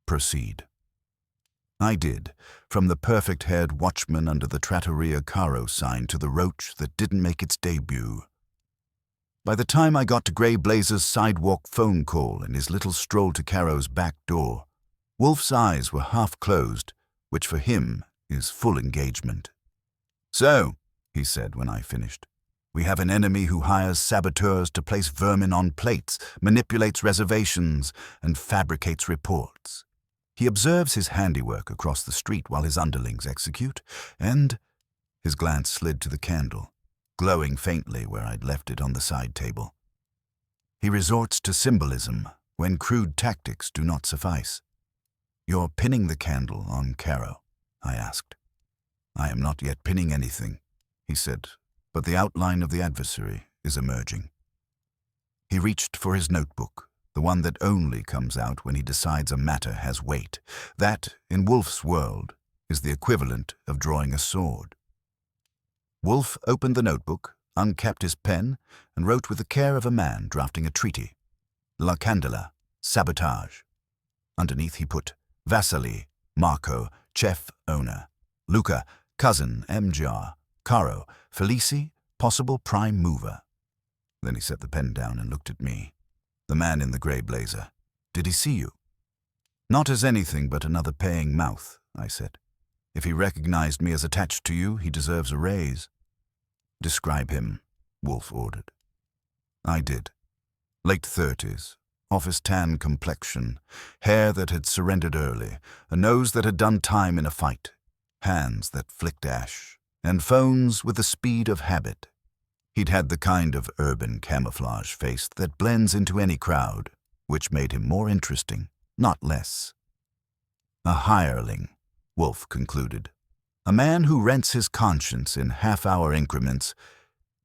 "Proceed." I did, from the perfect-haired watchman under the Trattoria Caro sign to the roach that didn't make its debut. By the time I got to Grey Blazer's sidewalk phone call and his little stroll to Caro's back door, Wolfe's eyes were half closed, which for him is full engagement. "So," he said when I finished, "we have an enemy who hires saboteurs to place vermin on plates, manipulates reservations, and fabricates reports. He observes his handiwork across the street while his underlings execute, and—" His glance slid to the candle, glowing faintly where I'd left it on the side table. "He resorts to symbolism when crude tactics do not suffice." "You're pinning the candle on Caro?" I asked. "I am not yet pinning anything," he said, "but the outline of the adversary is emerging." He reached for his notebook, the one that only comes out when he decides a matter has weight. That, in Wolfe's world, is the equivalent of drawing a sword. Wolfe opened the notebook, uncapped his pen, and wrote with the care of a man drafting a treaty. La Candela, sabotage. Underneath he put Vasily, Marco, chef, owner. Luca, cousin, MJR. Caro, Felici, possible prime mover. Then he set the pen down and looked at me. "The man in the grey blazer. Did he see you?" "Not as anything but another paying mouth," I said. "If he recognized me as attached to you, he deserves a raise." "Describe him," Wolfe ordered. I did. Late 30s, office tan complexion, hair that had surrendered early, a nose that had done time in a fight, hands that flicked ash, and phones with the speed of habit. He'd had the kind of urban camouflage face that blends into any crowd, which made him more interesting, not less. "A hireling," Wolfe concluded. "A man who rents his conscience in half-hour increments.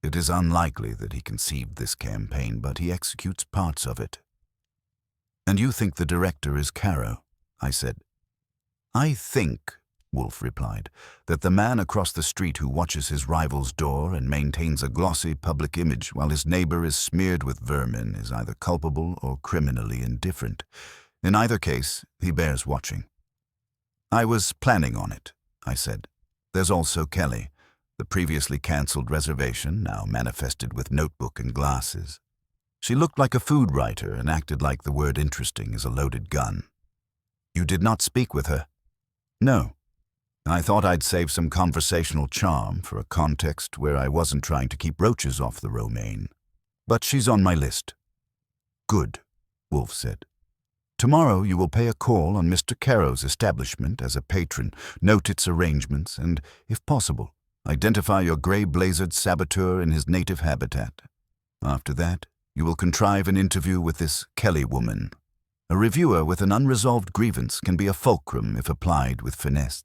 It is unlikely that he conceived this campaign, but he executes parts of it." "And you think the director is Caro?" I said. "I think," Wolfe replied, "that the man across the street who watches his rival's door and maintains a glossy public image while his neighbor is smeared with vermin is either culpable or criminally indifferent. In either case, he bears watching." "I was planning on it," I said. "There's also Kelly, the previously cancelled reservation, now manifested with notebook and glasses. She looked like a food writer and acted like the word interesting is a loaded gun." "You did not speak with her?" "No. I thought I'd save some conversational charm for a context where I wasn't trying to keep roaches off the romaine. But she's on my list." "Good," Wolfe said. "Tomorrow you will pay a call on Mr. Caro's establishment as a patron, note its arrangements, and, if possible, identify your grey-blazered saboteur in his native habitat. After that, you will contrive an interview with this Kelly woman. A reviewer with an unresolved grievance can be a fulcrum if applied with finesse."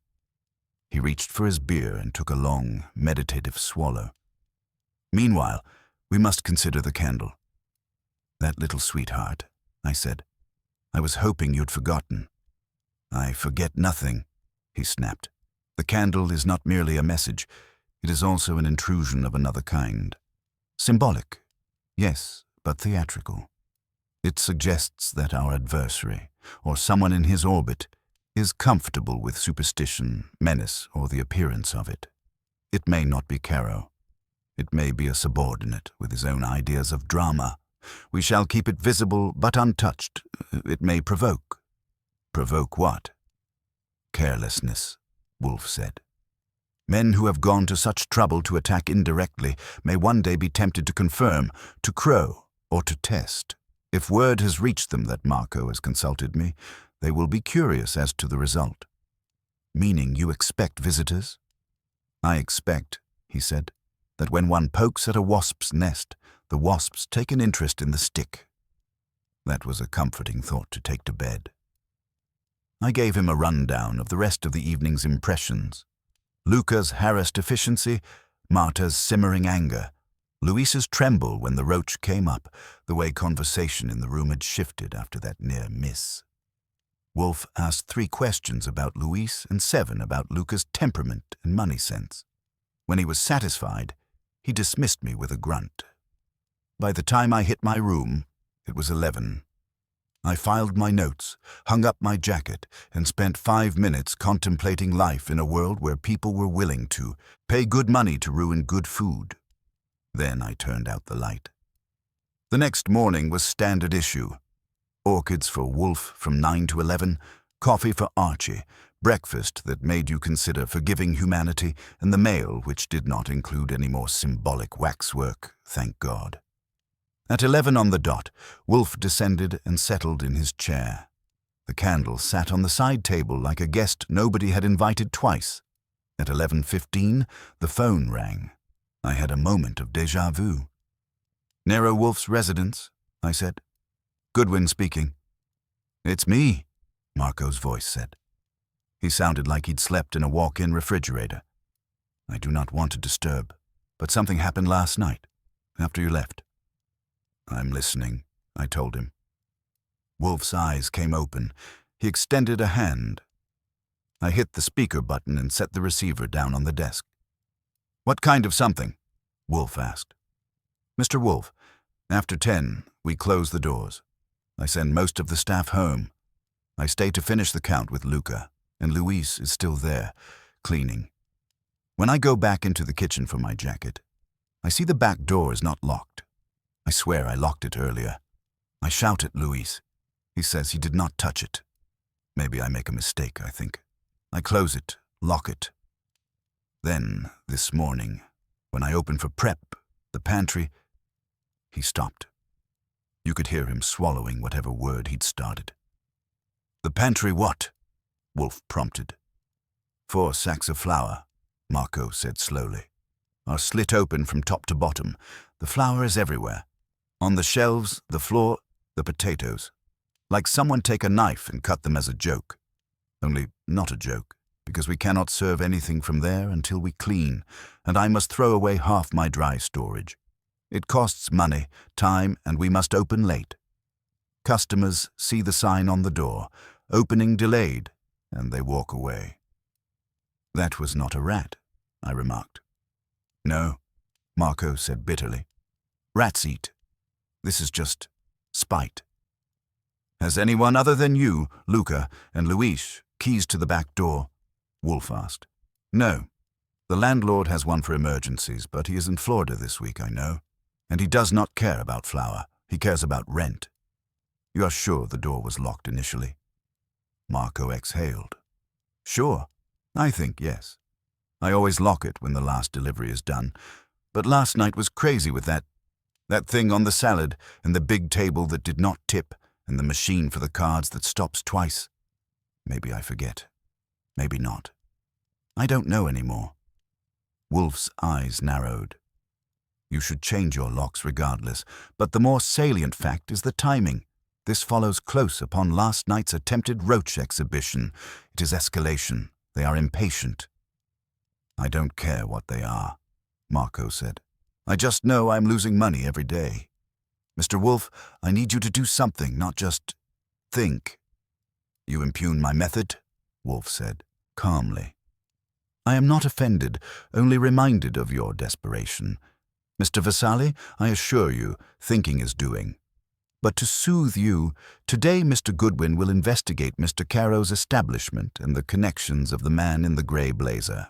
He reached for his beer and took a long, meditative swallow. "Meanwhile, we must consider the candle." "That little sweetheart," I said. "I was hoping you'd forgotten." "I forget nothing," he snapped. "The candle is not merely a message. It is also an intrusion of another kind. Symbolic, yes, but theatrical. It suggests that our adversary, or someone in his orbit, is comfortable with superstition, menace, or the appearance of it. It may not be Caro. It may be a subordinate with his own ideas of drama. We shall keep it visible but untouched. It may provoke. Provoke what? Carelessness, Wolfe said. Men who have gone to such trouble to attack indirectly may one day be tempted to confirm, to crow, or to test. If word has reached them that Marco has consulted me, they will be curious as to the result. Meaning you expect visitors? I expect, he said, that when one pokes at a wasp's nest, the wasps take an interest in the stick. That was a comforting thought to take to bed. I gave him a rundown of the rest of the evening's impressions. Luca's harassed efficiency, Marta's simmering anger, Luis's tremble when the roach came up, the way conversation in the room had shifted after that near miss. Wolfe asked 3 questions about Luis and 7 about Luca's temperament and money sense. When he was satisfied, he dismissed me with a grunt. By the time I hit my room, it was 11. I filed my notes, hung up my jacket, and spent 5 minutes contemplating life in a world where people were willing to pay good money to ruin good food. Then I turned out the light. The next morning was standard issue. Orchids for Wolfe from 9 to 11, coffee for Archie, breakfast that made you consider forgiving humanity, and the mail which did not include any more symbolic waxwork, thank God. At 11 on the dot, Wolfe descended and settled in his chair. The candle sat on the side table like a guest nobody had invited twice. At 11:15, the phone rang. I had a moment of déjà vu. Nero Wolfe's residence, I said. Goodwin speaking. It's me, Marco's voice said. He sounded like he'd slept in a walk-in refrigerator. I do not want to disturb, but something happened last night, after you left. I'm listening, I told him. Wolfe's eyes came open. He extended a hand. I hit the speaker button and set the receiver down on the desk. What kind of something? Wolfe asked. Mr. Wolfe, after 10, we close the doors. I send most of the staff home. I stay to finish the count with Luca, and Luis is still there, cleaning. When I go back into the kitchen for my jacket, I see the back door is not locked. I swear I locked it earlier. I shout at Luis. He says he did not touch it. Maybe I make a mistake, I think. I close it, lock it. Then, this morning, when I opened for prep, the pantry, he stopped. You could hear him swallowing whatever word he'd started. The pantry what? Wolfe prompted. 4 sacks of flour, Marco said slowly, are slit open from top to bottom. The flour is everywhere. On the shelves, the floor, the potatoes. Like someone take a knife and cut them as a joke. Only not a joke, because we cannot serve anything from there until we clean, and I must throw away half my dry storage. It costs money, time, and we must open late. Customers see the sign on the door, opening delayed, and they walk away. That was not a rat, I remarked. No, Marco said bitterly. Rats eat. This is just spite. Has anyone other than you, Luca, and Luis keys to the back door? Wolfe asked. No. The landlord has one for emergencies, but he is in Florida this week, I know. And he does not care about flour. He cares about rent. You are sure the door was locked initially? Marco exhaled. Sure. I think yes. I always lock it when the last delivery is done. But last night was crazy with that thing on the salad, and the big table that did not tip, and the machine for the cards that stops twice. Maybe I forget. Maybe not. I don't know anymore. Wolfe's eyes narrowed. You should change your locks regardless, but the more salient fact is the timing. This follows close upon last night's attempted roach exhibition. It is escalation. They are impatient. I don't care what they are, Marco said. I just know I'm losing money every day. Mr. Wolfe, I need you to do something, not just think. You impugn my method? Wolfe said, calmly. I am not offended, only reminded of your desperation. Mr. Vasali, I assure you, thinking is doing. But to soothe you, today Mr. Goodwin will investigate Mr. Caro's establishment and the connections of the man in the grey blazer.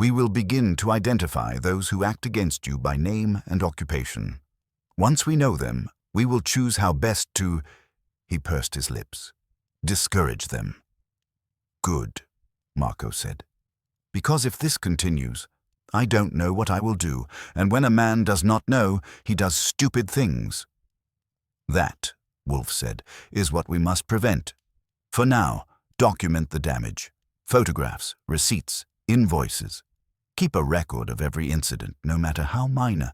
We will begin to identify those who act against you by name and occupation. Once we know them, we will choose how best to—" He pursed his lips. "Discourage them." "Good," Marco said. "Because if this continues, I don't know what I will do, and when a man does not know, he does stupid things." "That," Wolfe said, "is what we must prevent. For now, document the damage. Photographs, receipts, invoices. Keep a record of every incident, no matter how minor.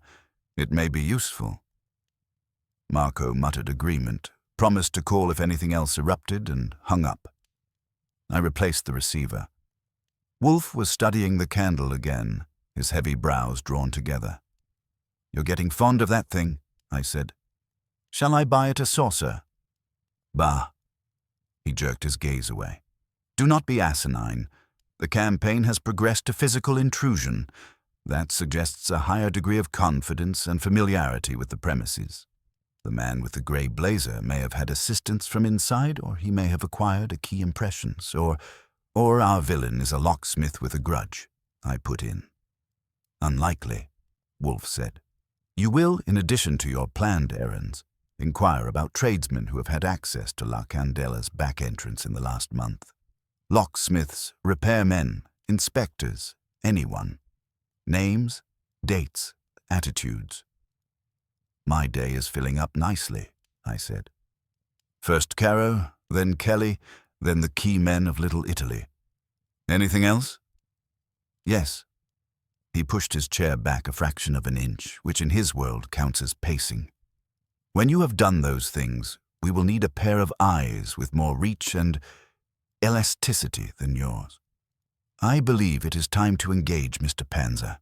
It may be useful." Marco muttered agreement, promised to call if anything else erupted, and hung up. I replaced the receiver. Wolfe was studying the candle again, his heavy brows drawn together. "You're getting fond of that thing," I said. "Shall I buy it a saucer?" "Bah." He jerked his gaze away. "Do not be asinine. The campaign has progressed to physical intrusion. That suggests a higher degree of confidence and familiarity with the premises. The man with the grey blazer may have had assistance from inside, or he may have acquired a key impressions, or our villain is a locksmith with a grudge," I put in. "Unlikely," Wolfe said. "You will, in addition to your planned errands, inquire about tradesmen who have had access to La Candella's back entrance in the last month. Locksmiths, repairmen, inspectors, anyone. Names, dates, attitudes." "My day is filling up nicely," I said. "First Caro, then Kelly, then the key men of Little Italy. Anything else?" "Yes." He pushed his chair back a fraction of an inch, which in his world counts as pacing. "When you have done those things, we will need a pair of eyes with more reach and elasticity than yours. I believe it is time to engage Mr. Panza."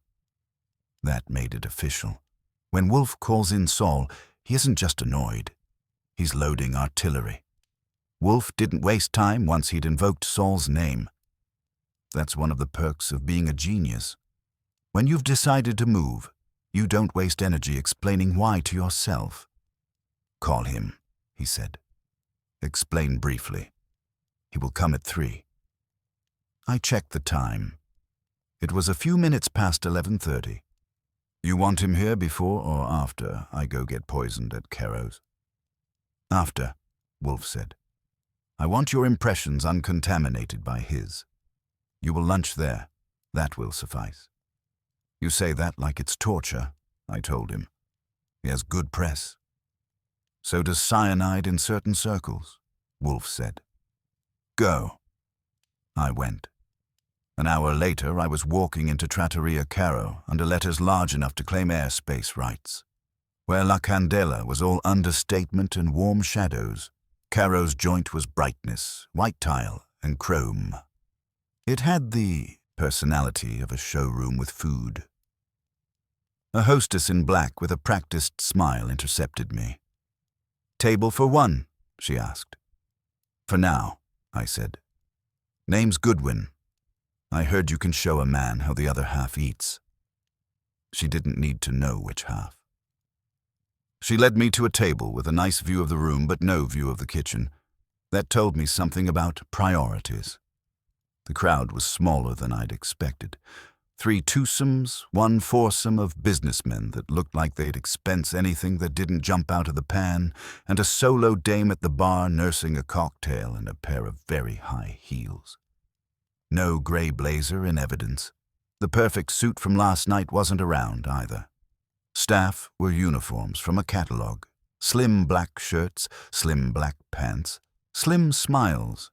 That made it official. When Wolfe calls in Saul, he isn't just annoyed. He's loading artillery. Wolfe didn't waste time once he'd invoked Saul's name. That's one of the perks of being a genius. When you've decided to move, you don't waste energy explaining why to yourself. "Call him," he said. "Explain briefly. He will come at 3. I checked the time. It was a few minutes past 11:30. "You want him here before or after I go get poisoned at Caro's?" "After," Wolfe said. "I want your impressions uncontaminated by his. You will lunch there. That will suffice." "You say that like it's torture," I told him. "He has good press." "So does cyanide in certain circles," Wolfe said. "Go." I went. An hour later, I was walking into Trattoria Caro under letters large enough to claim airspace rights. Where La Candela was all understatement and warm shadows, Caro's joint was brightness, white tile, and chrome. It had the personality of a showroom with food. A hostess in black with a practiced smile intercepted me. "Table for one?" she asked. "For now," I said. "Name's Goodwin. I heard you can show a man how the other half eats." She didn't need to know which half. She led me to a table with a nice view of the room but no view of the kitchen. That told me something about priorities. The crowd was smaller than I'd expected. 3 twosomes, 1 foursome of businessmen that looked like they'd expense anything that didn't jump out of the pan, and a solo dame at the bar nursing a cocktail in a pair of very high heels. No grey blazer in evidence. The perfect suit from last night wasn't around either. Staff were uniforms from a catalogue. Slim black shirts, slim black pants, slim smiles.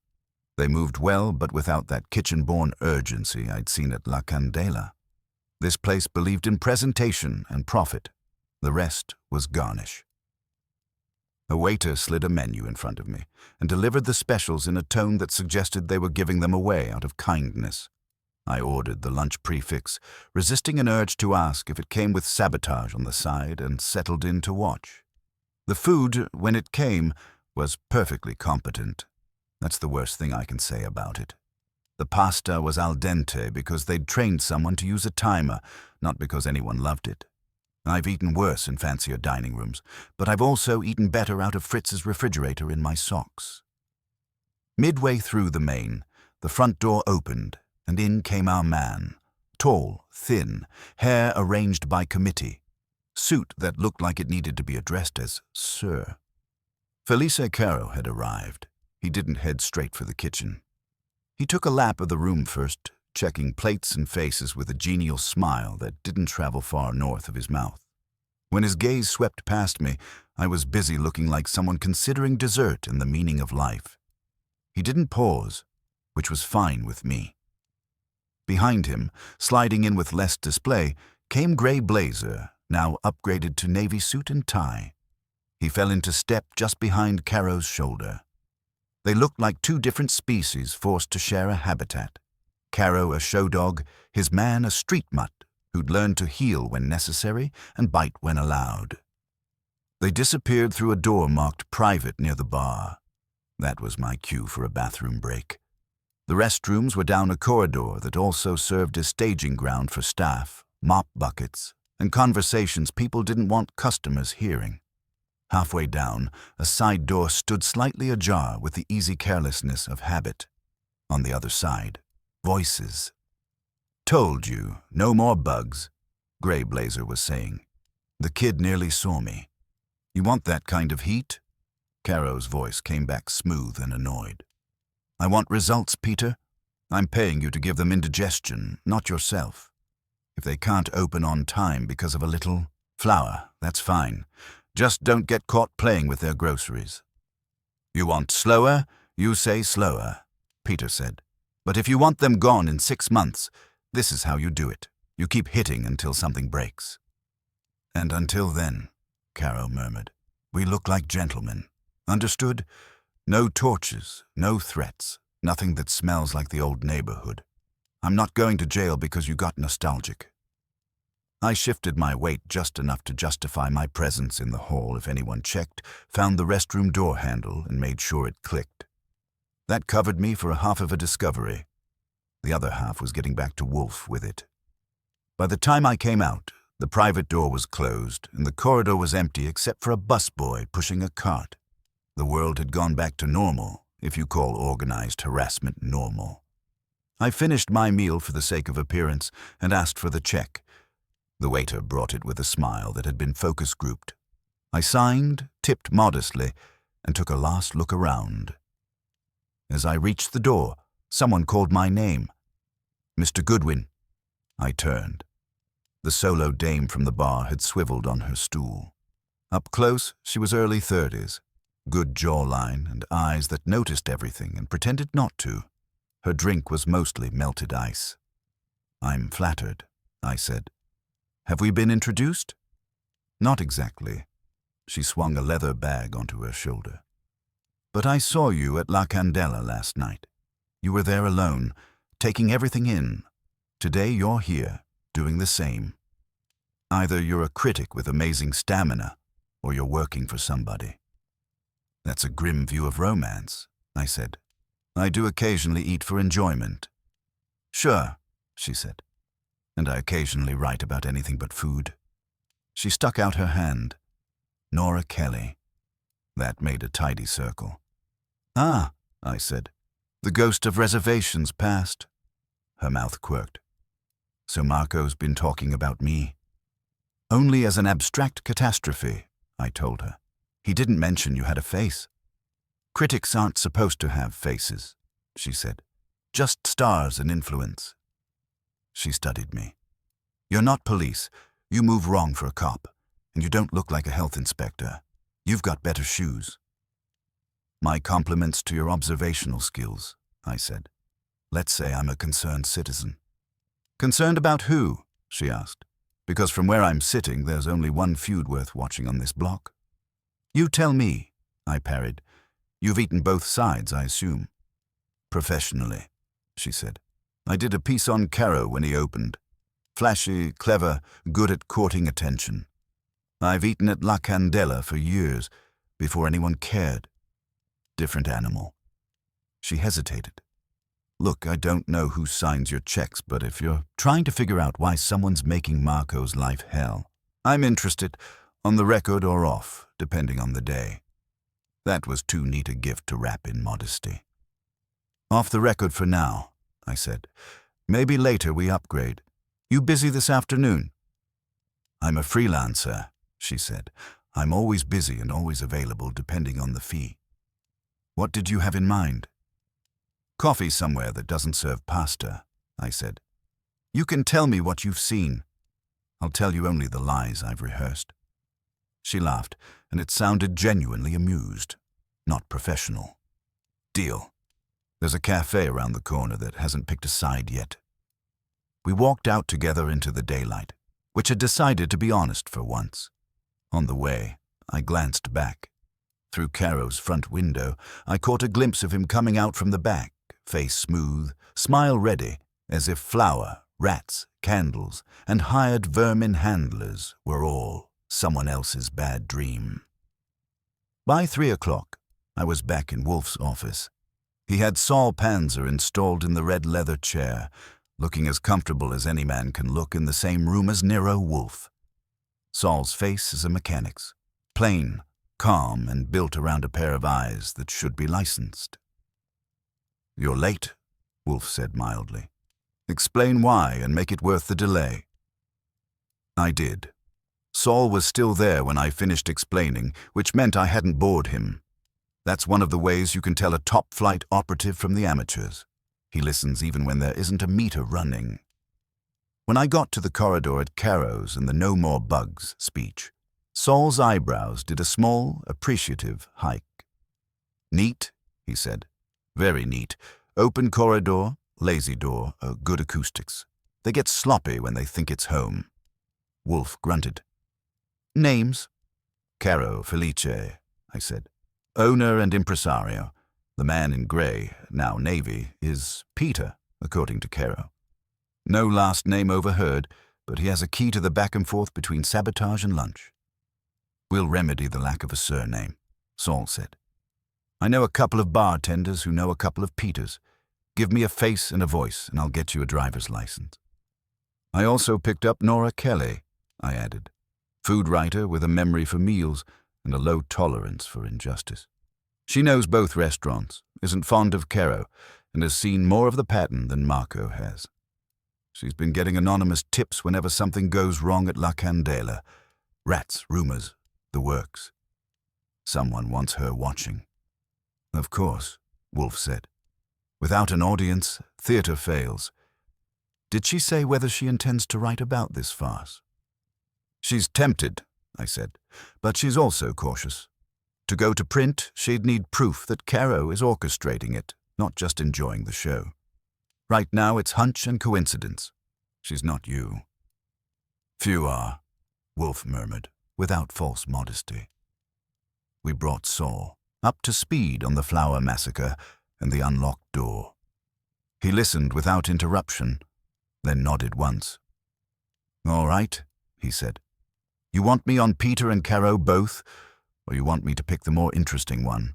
They moved well, but without that kitchen-born urgency I'd seen at La Candela. This place believed in presentation and profit. The rest was garnish. A waiter slid a menu in front of me and delivered the specials in a tone that suggested they were giving them away out of kindness. I ordered the lunch prefix, resisting an urge to ask if it came with sabotage on the side, and settled in to watch. The food, when it came, was perfectly competent. That's the worst thing I can say about it. The pasta was al dente because they'd trained someone to use a timer, not because anyone loved it. I've eaten worse in fancier dining rooms, but I've also eaten better out of Fritz's refrigerator in my socks. Midway through the main, the front door opened, and in came our man, Tall, thin, hair arranged by committee, suit that looked like it needed to be addressed as Sir. Felice Caro had arrived. He didn't head straight for the kitchen. He took a lap of the room first, checking plates and faces with a genial smile that didn't travel far north of his mouth. When his gaze swept past me, I was busy looking like someone considering dessert and the meaning of life. He didn't pause, which was fine with me. Behind him, sliding in with less display, came gray blazer, now upgraded to navy suit and tie. He fell into step just behind Caro's shoulder. They looked like two different species forced to share a habitat. Caro a show dog, his man a street mutt who'd learned to heel when necessary and bite when allowed. They disappeared through a door marked private near the bar. That was my cue for a bathroom break. The restrooms were down a corridor that also served as staging ground for staff, mop buckets, and conversations people didn't want customers hearing. Halfway down, a side door stood slightly ajar with the easy carelessness of habit. On the other side, voices. "Told you, no more bugs," Gray Blazer was saying. "The kid nearly saw me. You want that kind of heat?" Caro's voice came back smooth and annoyed. "I want results, Peter. I'm paying you to give them indigestion, not yourself. If they can't open on time because of a little flour, that's fine. Just don't get caught playing with their groceries." "You want slower? You say slower," Peter said. "But if you want them gone in 6 months, this is how you do it. You keep hitting until something breaks." "And until then," Caro murmured, "we look like gentlemen. Understood? No torches, no threats, nothing that smells like the old neighborhood. I'm not going to jail because you got nostalgic." I shifted my weight just enough to justify my presence in the hall if anyone checked, found the restroom door handle, and made sure it clicked. That covered me for half of a discovery. The other half was getting back to Wolfe with it. By the time I came out, the private door was closed, and the corridor was empty except for a busboy pushing a cart. The world had gone back to normal, if you call organized harassment normal. I finished my meal for the sake of appearance and asked for the check. The waiter brought it with a smile that had been focus grouped. I signed, tipped modestly, and took a last look around. As I reached the door, someone called my name. "Mr. Goodwin." I turned. The solo dame from the bar had swiveled on her stool. Up close, she was early 30s. Good jawline and eyes that noticed everything and pretended not to. Her drink was mostly melted ice. "I'm flattered," I said. "Have we been introduced?" "Not exactly." She swung a leather bag onto her shoulder. "But I saw you at La Candela last night. You were there alone, taking everything in. Today you're here, doing the same. Either you're a critic with amazing stamina, or you're working for somebody." "That's a grim view of romance," I said. "I do occasionally eat for enjoyment." "Sure," she said. "And I occasionally write about anything but food." She stuck out her hand. "Nora Kelly." That made a tidy circle. "Ah," I said. "The ghost of reservations passed." Her mouth quirked. "So Marco's been talking about me." "Only as an abstract catastrophe," I told her. "He didn't mention you had a face." "Critics aren't supposed to have faces," she said. "Just stars and influence." She studied me. "You're not police. You move wrong for a cop. And you don't look like a health inspector. You've got better shoes." "My compliments to your observational skills," I said. "Let's say I'm a concerned citizen." "Concerned about who?" she asked. "Because from where I'm sitting, there's only one feud worth watching on this block." "You tell me," I parried. "You've eaten both sides, I assume." "Professionally," she said. "I did a piece on Caro when he opened. Flashy, clever, good at courting attention. I've eaten at La Candela for years, before anyone cared. Different animal." She hesitated. "Look, I don't know who signs your checks, but if you're trying to figure out why someone's making Marco's life hell, I'm interested, on the record or off, depending on the day." That was too neat a gift to wrap in modesty. "Off the record for now," I said. "Maybe later we upgrade. You busy this afternoon?" "I'm a freelancer," she said. "I'm always busy and always available depending on the fee." "What did you have in mind?" "Coffee somewhere that doesn't serve pasta," I said. "You can tell me what you've seen. I'll tell you only the lies I've rehearsed." She laughed, and it sounded genuinely amused, not professional. "Deal. There's a cafe around the corner that hasn't picked a side yet." We walked out together into the daylight, which had decided to be honest for once. On the way, I glanced back. Through Caro's front window, I caught a glimpse of him coming out from the back, face smooth, smile ready, as if flour, rats, candles, and hired vermin handlers were all someone else's bad dream. By 3 o'clock, I was back in Wolfe's office. He had Saul Panzer installed in the red leather chair, looking as comfortable as any man can look in the same room as Nero Wolfe. Saul's face is a mechanic's, plain, calm, and built around a pair of eyes that should be licensed. "You're late," Wolfe said mildly. "Explain why and make it worth the delay." I did. Saul was still there when I finished explaining, which meant I hadn't bored him. That's one of the ways you can tell a top-flight operative from the amateurs. He listens even when there isn't a meter running. When I got to the corridor at Caro's and the "No More Bugs" speech, Saul's eyebrows did a small, appreciative hike. "Neat," he said. "Very neat. Open corridor, lazy door, good acoustics. They get sloppy when they think it's home." Wolfe grunted. "Names?" "Caro Felice," I said. "Owner and impresario. The man in grey, now navy, is Peter, according to Caro. No last name overheard, but he has a key to the back and forth between sabotage and lunch." "We'll remedy the lack of a surname," Saul said. "I know a couple of bartenders who know a couple of Peters. Give me a face and a voice, and I'll get you a driver's license." "I also picked up Nora Kelly," I added. "Food writer with a memory for meals and a low tolerance for injustice. She knows both restaurants, isn't fond of Caro, and has seen more of the pattern than Marco has. She's been getting anonymous tips whenever something goes wrong at La Candela. Rats, rumors, the works. Someone wants her watching." "Of course," Wolfe said. "Without an audience, theatre fails. Did she say whether she intends to write about this farce?" "She's tempted," I said, "but she's also cautious. To go to print, she'd need proof that Caro is orchestrating it, not just enjoying the show. Right now it's hunch and coincidence. She's not you." "Few are," Wolfe murmured, without false modesty. We brought Saul up to speed on the flower massacre and the unlocked door. He listened without interruption, then nodded once. "All right," he said. "You want me on Peter and Caro both, or you want me to pick the more interesting one?"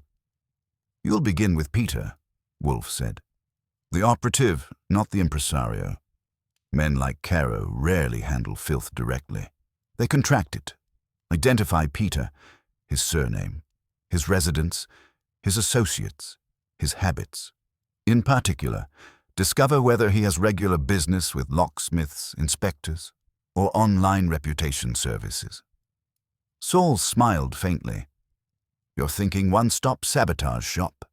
"You'll begin with Peter," Wolfe said. "The operative, not the impresario. Men like Caro rarely handle filth directly. They contract it. Identify Peter, his surname, his residence, his associates, his habits. In particular, discover whether he has regular business with locksmiths, inspectors, or online reputation services." Saul smiled faintly. "You're thinking one-stop sabotage shop?"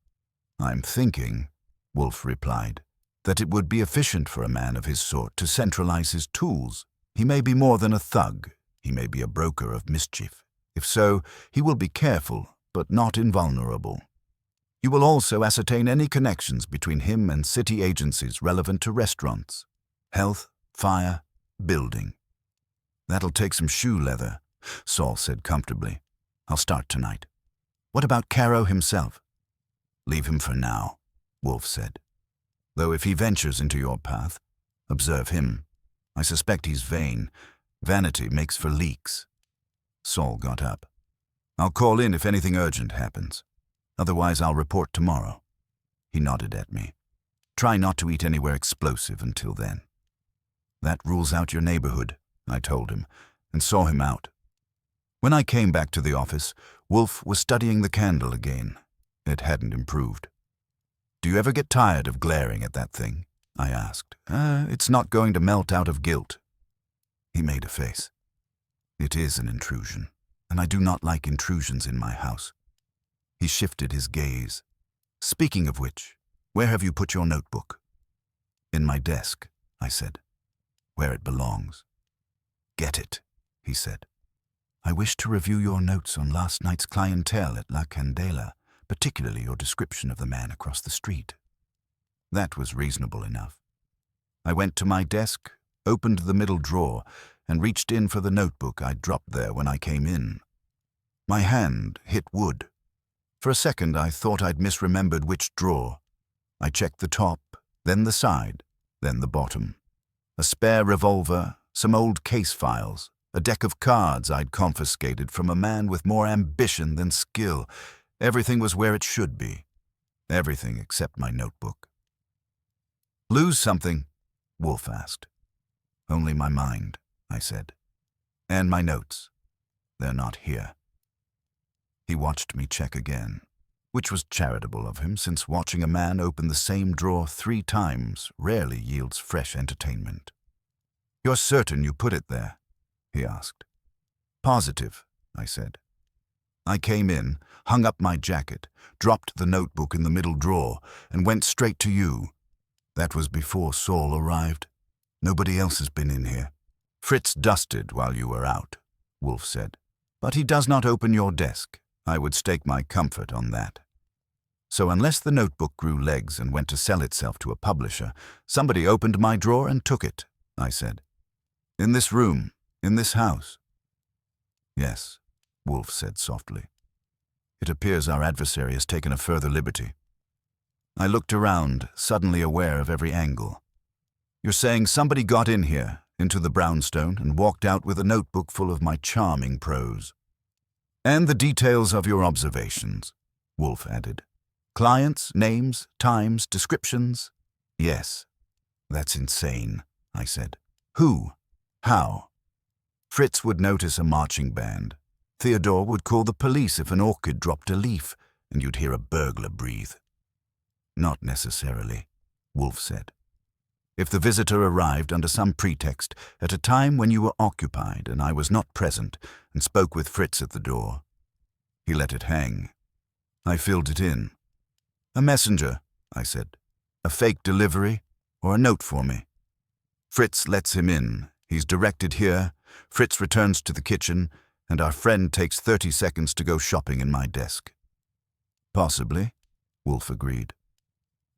"I'm thinking," Wolfe replied, "that it would be efficient for a man of his sort to centralize his tools. He may be more than a thug. He may be a broker of mischief. If so, he will be careful, but not invulnerable. You will also ascertain any connections between him and city agencies relevant to restaurants, health, fire, building." "That'll take some shoe leather," Saul said comfortably. "I'll start tonight." "What about Caro himself?" "Leave him for now," Wolfe said. "Though if he ventures into your path, observe him. I suspect he's vain. Vanity makes for leaks." Saul got up. "I'll call in if anything urgent happens. Otherwise, I'll report tomorrow." He nodded at me. "Try not to eat anywhere explosive until then." "That rules out your neighborhood," I told him, and saw him out. When I came back to the office, Wolfe was studying the candle again. It hadn't improved. "Do you ever get tired of glaring at that thing?" I asked. It's not going to melt out of guilt," He made a face. It is an intrusion, and I do not like intrusions in my house. He shifted his gaze. Speaking of which, where have you put your notebook? In my desk, I said. Where it belongs. Get it, he said. I wish to review your notes on last night's clientele at La Candela, particularly your description of the man across the street. That was reasonable enough. I went to my desk, opened the middle drawer, and reached in for the notebook I'd dropped there when I came in. My hand hit wood. For a second I thought I'd misremembered which drawer. I checked the top, then the side, then the bottom. A spare revolver, some old case files, a deck of cards I'd confiscated from a man with more ambition than skill. Everything was where it should be. Everything except my notebook. Lose something? Wolfe asked. Only my mind, I said. And my notes. They're not here. He watched me check again, which was charitable of him, since watching a man open the same drawer 3 times rarely yields fresh entertainment. You're certain you put it there? He asked. Positive, I said. I came in, hung up my jacket, dropped the notebook in the middle drawer, and went straight to you. That was before Saul arrived. Nobody else has been in here. Fritz dusted while you were out, Wolfe said. But he does not open your desk. I would stake my comfort on that. So unless the notebook grew legs and went to sell itself to a publisher, somebody opened my drawer and took it, I said. In this room, in this house. Yes, Wolfe said softly. It appears our adversary has taken a further liberty. I looked around, suddenly aware of every angle. You're saying somebody got in here, into the brownstone, and walked out with a notebook full of my charming prose. And the details of your observations, Wolfe added. Clients, names, times, descriptions? Yes. That's insane, I said. Who? How? Fritz would notice a marching band. Theodore would call the police if an orchid dropped a leaf, and you'd hear a burglar breathe. Not necessarily, Wolfe said. If the visitor arrived under some pretext at a time when you were occupied and I was not present and spoke with Fritz at the door. He let it hang. I filled it in. A messenger, I said. A fake delivery or a note for me. Fritz lets him in. He's directed here. Fritz returns to the kitchen, and our friend takes 30 seconds to go shopping in my desk. Possibly, Wolfe agreed.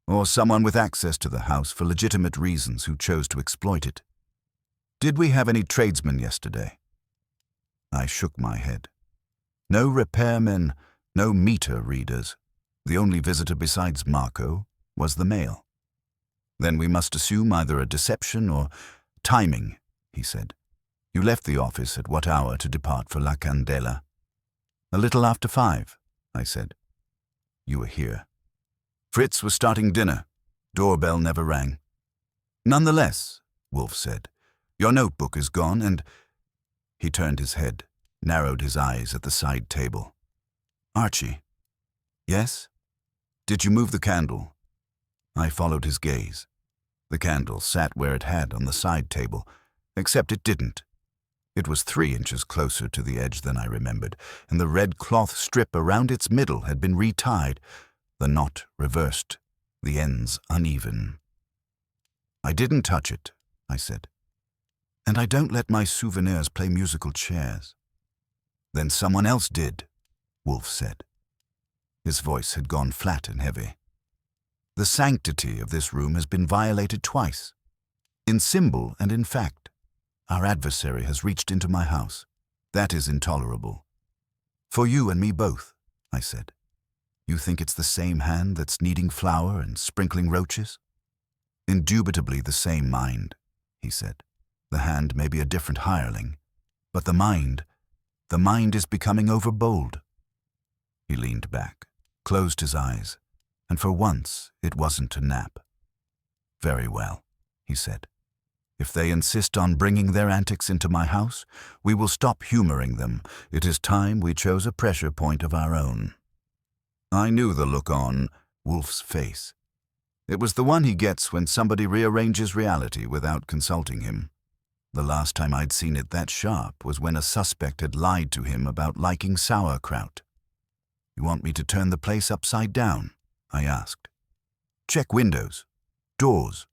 Or someone with access to the house for legitimate reasons who chose to exploit it. Did we have any tradesmen yesterday? I shook my head. No repairmen, no meter readers. The only visitor besides Marco was the mail. Then we must assume either a deception or timing, he said. You left the office at what hour to depart for La Candela? A little after 5, I said. You were here. Fritz was starting dinner. Doorbell never rang. Nonetheless, Wolfe said, your notebook is gone and... He turned his head, narrowed his eyes at the side table. Archie. Yes? Did you move the candle? I followed his gaze. The candle sat where it had on the side table, except it didn't. It was 3 inches closer to the edge than I remembered, and the red cloth strip around its middle had been retied, the knot reversed, the ends uneven. I didn't touch it, I said. And I don't let my souvenirs play musical chairs. Then someone else did, Wolfe said. His voice had gone flat and heavy. The sanctity of this room has been violated twice. In symbol and in fact, our adversary has reached into my house. That is intolerable. For you and me both, I said. You think it's the same hand that's kneading flour and sprinkling roaches? Indubitably the same mind, he said. The hand may be a different hireling, but the mind is becoming overbold. He leaned back, closed his eyes, and for once it wasn't to nap. Very well, he said. If they insist on bringing their antics into my house, we will stop humoring them. It is time we chose a pressure point of our own. I knew the look on Wolfe's face. It was the one he gets when somebody rearranges reality without consulting him. The last time I'd seen it that sharp was when a suspect had lied to him about liking sauerkraut. "You want me to turn the place upside down?" I asked. "Check windows, doors,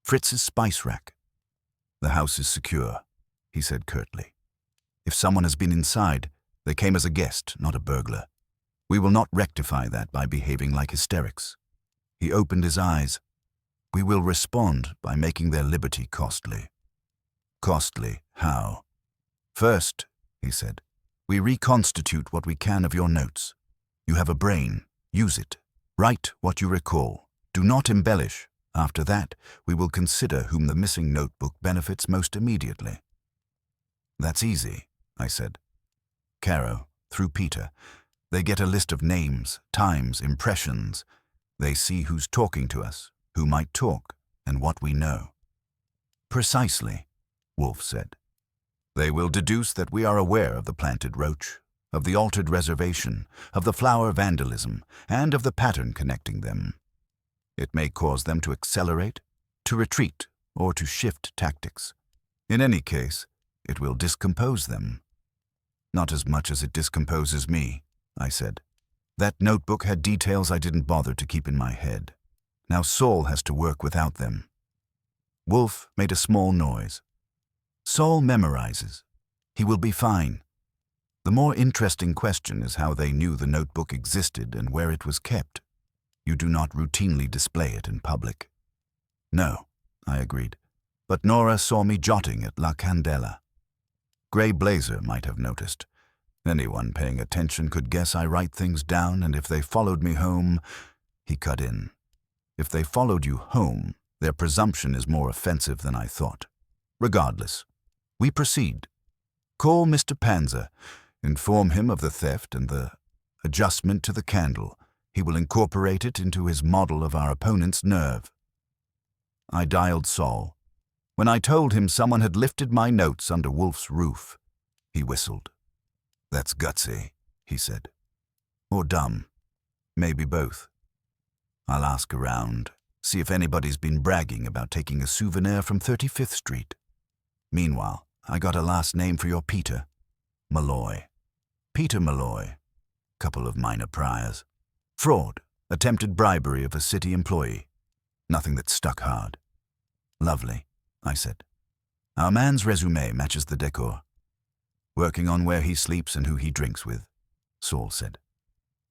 Fritz's spice rack." "The house is secure," he said curtly. "If someone has been inside, they came as a guest, not a burglar. We will not rectify that by behaving like hysterics." He opened his eyes. "We will respond by making their liberty costly." "Costly? How?" "First," he said, "we reconstitute what we can of your notes. You have a brain. Use it. Write what you recall. Do not embellish. After that, we will consider whom the missing notebook benefits most immediately." "That's easy," I said. "Caro, through Peter. They get a list of names, times, impressions. They see who's talking to us, who might talk, and what we know." "Precisely," Wolfe said. "They will deduce that we are aware of the planted roach, of the altered reservation, of the flower vandalism, and of the pattern connecting them. It may cause them to accelerate, to retreat, or to shift tactics. In any case, it will discompose them." "Not as much as it discomposes me," I said. "That notebook had details I didn't bother to keep in my head. Now Saul has to work without them." Wolfe made a small noise. "Saul memorizes. He will be fine. The more interesting question is how they knew the notebook existed and where it was kept. You do not routinely display it in public." "No," I agreed, "but Nora saw me jotting at La Candela. Gray Blazer might have noticed. Anyone paying attention could guess I write things down, and if they followed me home—" He cut in. "If they followed you home, their presumption is more offensive than I thought. Regardless, we proceed. Call Mr. Panzer. Inform him of the theft and the adjustment to the candle. He will incorporate it into his model of our opponent's nerve." I dialed Saul. When I told him someone had lifted my notes under Wolfe's roof, he whistled. "That's gutsy," he said. "Or dumb. Maybe both. I'll ask around, see if anybody's been bragging about taking a souvenir from 35th Street. Meanwhile, I got a last name for your Peter. Malloy. Peter Malloy. Couple of minor priors. Fraud, attempted bribery of a city employee. Nothing that stuck hard." "Lovely," I said. "Our man's resume matches the decor." "Working on where he sleeps and who he drinks with," Saul said.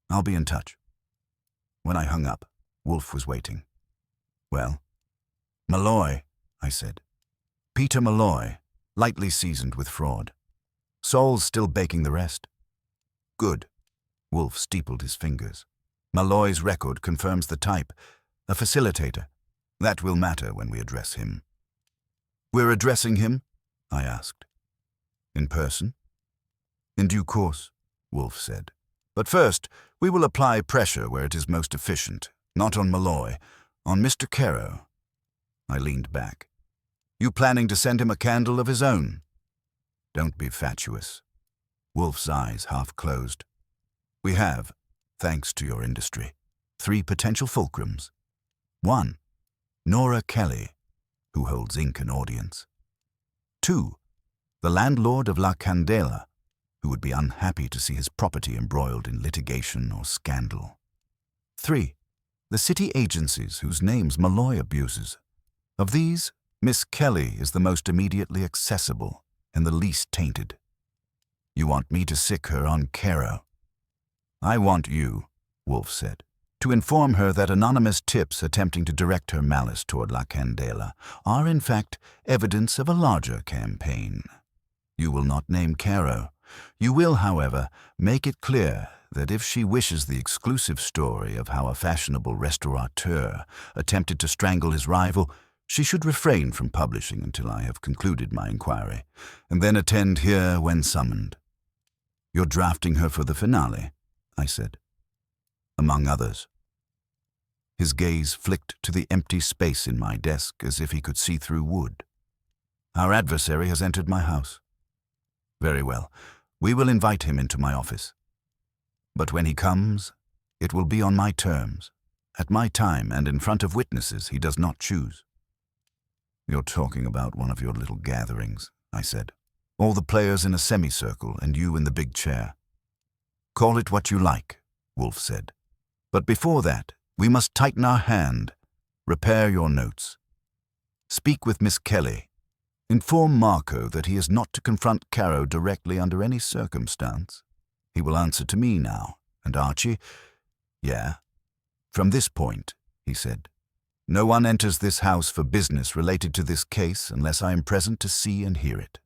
"I'll be in touch." When I hung up, Wolfe was waiting. "Well?" "Malloy," I said. "Peter Malloy, lightly seasoned with fraud. Saul's still baking the rest." "Good." Wolfe steepled his fingers. "Malloy's record confirms the type. A facilitator. That will matter when we address him." "We're addressing him?" I asked. "In person?" "In due course," Wolfe said. "But first, we will apply pressure where it is most efficient. Not on Malloy, on Mr. Caro." I leaned back. "You planning to send him a candle of his own?" "Don't be fatuous." Wolfe's eyes half closed. "We have, thanks to your industry, 3 potential fulcrums. 1, Nora Kelly, who holds ink and audience. 2, the landlord of La Candela, who would be unhappy to see his property embroiled in litigation or scandal. 3, the city agencies whose names Malloy abuses. Of these, Miss Kelly is the most immediately accessible and the least tainted. You want me to sic her on Caro?" "I want you," Wolfe said, "to inform her that anonymous tips attempting to direct her malice toward La Candela are in fact evidence of a larger campaign. You will not name Caro. You will, however, make it clear that if she wishes the exclusive story of how a fashionable restaurateur attempted to strangle his rival, she should refrain from publishing until I have concluded my inquiry, and then attend here when summoned." "You're drafting her for the finale," I said. "Among others." His gaze flicked to the empty space in my desk as if he could see through wood. "Our adversary has entered my house." "Very well. We will invite him into my office. But when he comes, it will be on my terms, at my time and in front of witnesses he does not choose." You're talking about one of your little gatherings, I said. All the players in a semicircle and you in the big chair. Call it what you like, Wolfe said. But before that, we must tighten our hand. Repair your notes. Speak with Miss Kelly. Inform Marco that he is not to confront Caro directly under any circumstance. He will answer to me now. And Archie? Yeah. From this point, he said, no one enters this house for business related to this case unless I am present to see and hear it.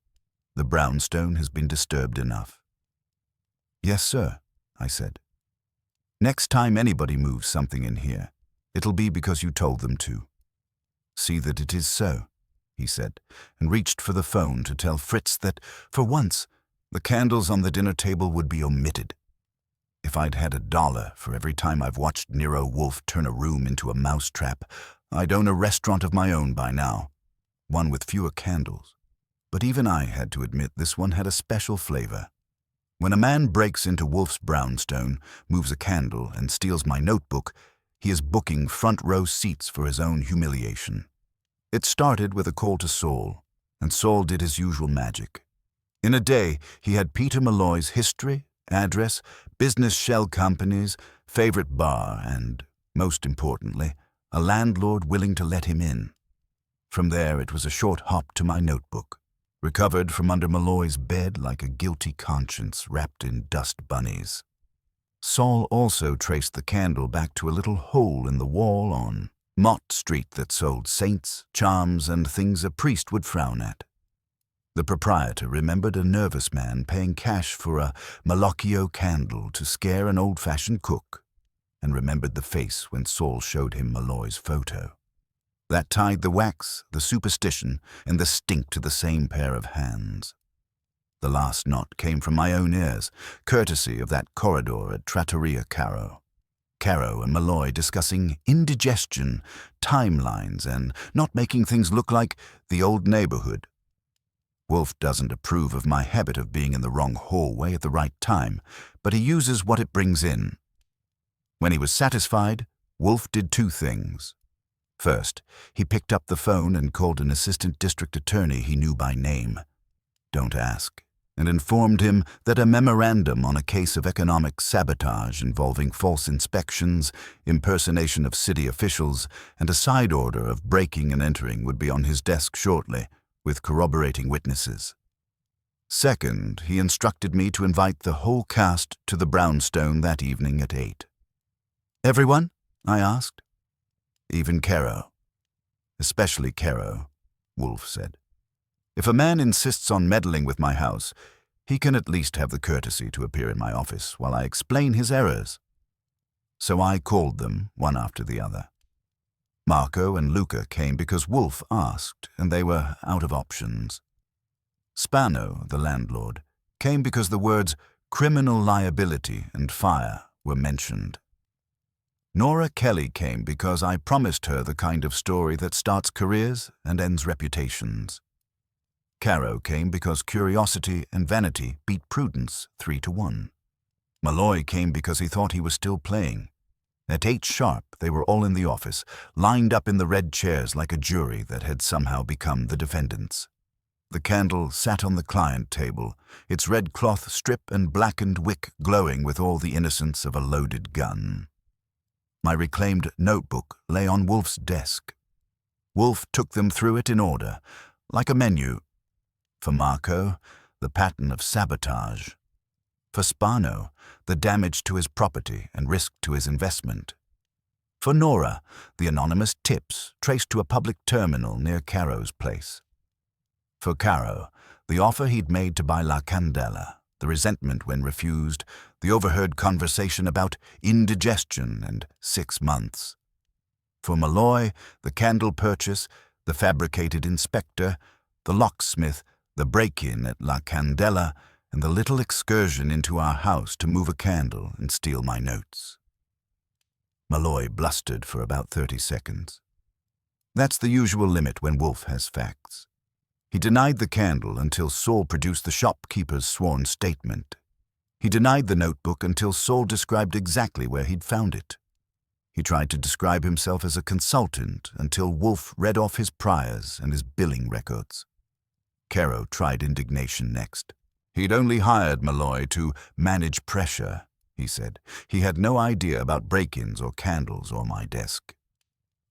The brownstone has been disturbed enough. Yes, sir, I said. Next time anybody moves something in here, it'll be because you told them to. See that it is so, he said, and reached for the phone to tell Fritz that, for once, the candles on the dinner table would be omitted. If I'd had $1 for every time I've watched Nero Wolfe turn a room into a mousetrap, I'd own a restaurant of my own by now, one with fewer candles. But even I had to admit this one had a special flavor. When a man breaks into Wolfe's brownstone, moves a candle, and steals my notebook, he is booking front-row seats for his own humiliation. It started with a call to Saul, and Saul did his usual magic. In a day, he had Peter Malloy's history, address, business shell companies, favorite bar, and, most importantly, a landlord willing to let him in. From there, it was a short hop to my notebook, recovered from under Malloy's bed like a guilty conscience wrapped in dust bunnies. Saul also traced the candle back to a little hole in the wall on Mott Street that sold saints, charms, and things a priest would frown at. The proprietor remembered a nervous man paying cash for a Malocchio candle to scare an old-fashioned cook, and remembered the face when Saul showed him Malloy's photo. That tied the wax, the superstition, and the stink to the same pair of hands. The last knot came from my own ears, courtesy of that corridor at Trattoria Caro. Caro and Malloy discussing indigestion, timelines, and not making things look like the old neighborhood. Wolfe doesn't approve of my habit of being in the wrong hallway at the right time, but he uses what it brings in. When he was satisfied, Wolfe did two things. First, he picked up the phone and called an assistant district attorney he knew by name. Don't ask. And informed him that a memorandum on a case of economic sabotage involving false inspections, impersonation of city officials, and a side order of breaking and entering would be on his desk shortly, with corroborating witnesses. Second, he instructed me to invite the whole cast to the brownstone that evening at 8. Everyone? I asked. Even Caro. Especially Caro, Wolfe said. If a man insists on meddling with my house, he can at least have the courtesy to appear in my office while I explain his errors. So I called them, one after the other. Marco and Luca came because Wolfe asked, and they were out of options. Spano, the landlord, came because the words criminal liability and fire were mentioned. Nora Kelly came because I promised her the kind of story that starts careers and ends reputations. Caro came because curiosity and vanity beat prudence 3-1. Malloy came because he thought he was still playing. At 8 sharp, they were all in the office, lined up in the red chairs like a jury that had somehow become the defendants. The candle sat on the client table, its red cloth strip and blackened wick glowing with all the innocence of a loaded gun. My reclaimed notebook lay on Wolfe's desk. Wolfe took them through it in order, like a menu. For Marco, the pattern of sabotage. For Spano, the damage to his property and risk to his investment. For Nora, the anonymous tips traced to a public terminal near Caro's place. For Caro, the offer he'd made to buy La Candela, the resentment when refused, the overheard conversation about indigestion and 6 months. For Malloy, the candle purchase, the fabricated inspector, the locksmith, the break-in at La Candela, and the little excursion into our house to move a candle and steal my notes. Malloy blustered for about 30 seconds. That's the usual limit when Wolfe has facts. He denied the candle until Saul produced the shopkeeper's sworn statement. He denied the notebook until Saul described exactly where he'd found it. He tried to describe himself as a consultant until Wolfe read off his priors and his billing records. Caro tried indignation next. He'd only hired Malloy to manage pressure, he said. He had no idea about break-ins or candles or my desk.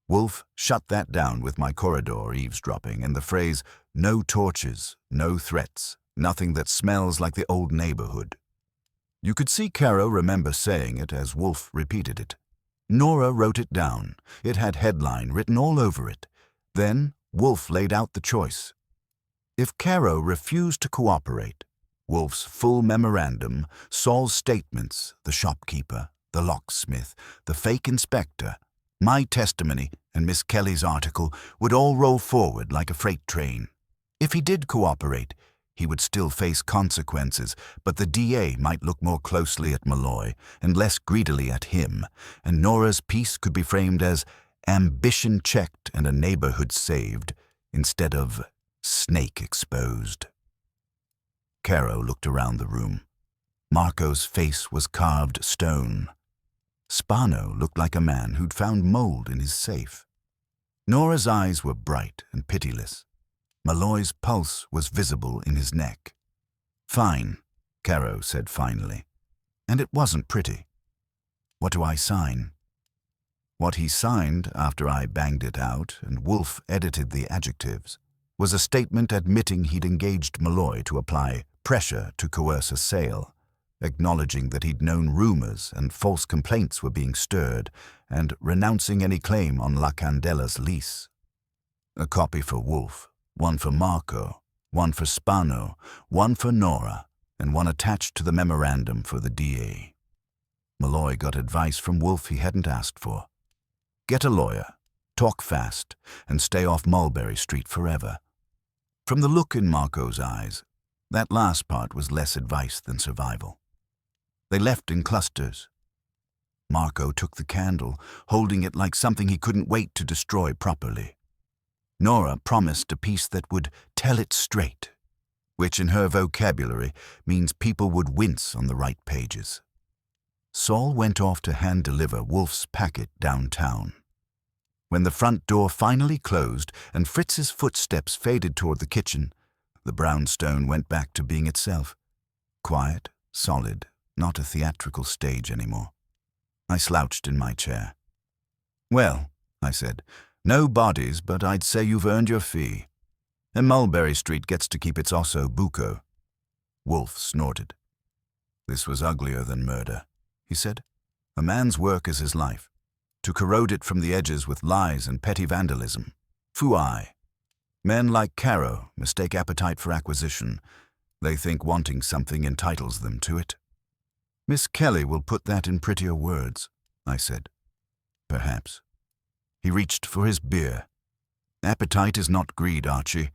Wolfe shut that down with my corridor eavesdropping and the phrase, "No torches, no threats, nothing that smells like the old neighborhood." You could see Caro remember saying it as Wolfe repeated it. Nora wrote it down. It had headline written all over it. Then Wolfe laid out the choice. If Caro refused to cooperate, Wolfe's full memorandum, Saul's statements, the shopkeeper, the locksmith, the fake inspector, my testimony, and Miss Kelly's article would all roll forward like a freight train. If he did cooperate, he would still face consequences, but the DA might look more closely at Malloy and less greedily at him, and Nora's piece could be framed as ambition checked and a neighborhood saved, instead of snake exposed. Caro looked around the room. Marco's face was carved stone. Spano looked like a man who'd found mold in his safe. Nora's eyes were bright and pitiless. Malloy's pulse was visible in his neck. "Fine," Caro said finally. And it wasn't pretty. "What do I sign?" What he signed after I banged it out and Wolfe edited the adjectives was a statement admitting he'd engaged Malloy to apply pressure to coerce a sale, acknowledging that he'd known rumors and false complaints were being stirred, and renouncing any claim on La Candela's lease. A copy for Wolfe, one for Marco, one for Spano, one for Nora, and one attached to the memorandum for the DA. Malloy got advice from Wolfe he hadn't asked for. Get a lawyer, talk fast, and stay off Mulberry Street forever. From the look in Marco's eyes, that last part was less advice than survival. They left in clusters. Marco took the candle, holding it like something he couldn't wait to destroy properly. Nora promised a piece that would tell it straight, which in her vocabulary means people would wince on the right pages. Saul went off to hand-deliver Wolfe's packet downtown. When the front door finally closed and Fritz's footsteps faded toward the kitchen, the brownstone went back to being itself. Quiet, solid, not a theatrical stage anymore. I slouched in my chair. "Well," I said, "no bodies, but I'd say you've earned your fee. And Mulberry Street gets to keep its osso buco." Wolfe snorted. "This was uglier than murder," he said. "A man's work is his life. To corrode it from the edges with lies and petty vandalism. Fooey. Men like Caro mistake appetite for acquisition. They think wanting something entitles them to it." "Miss Kelly will put that in prettier words," I said. "Perhaps." He reached for his beer. "Appetite is not greed, Archie.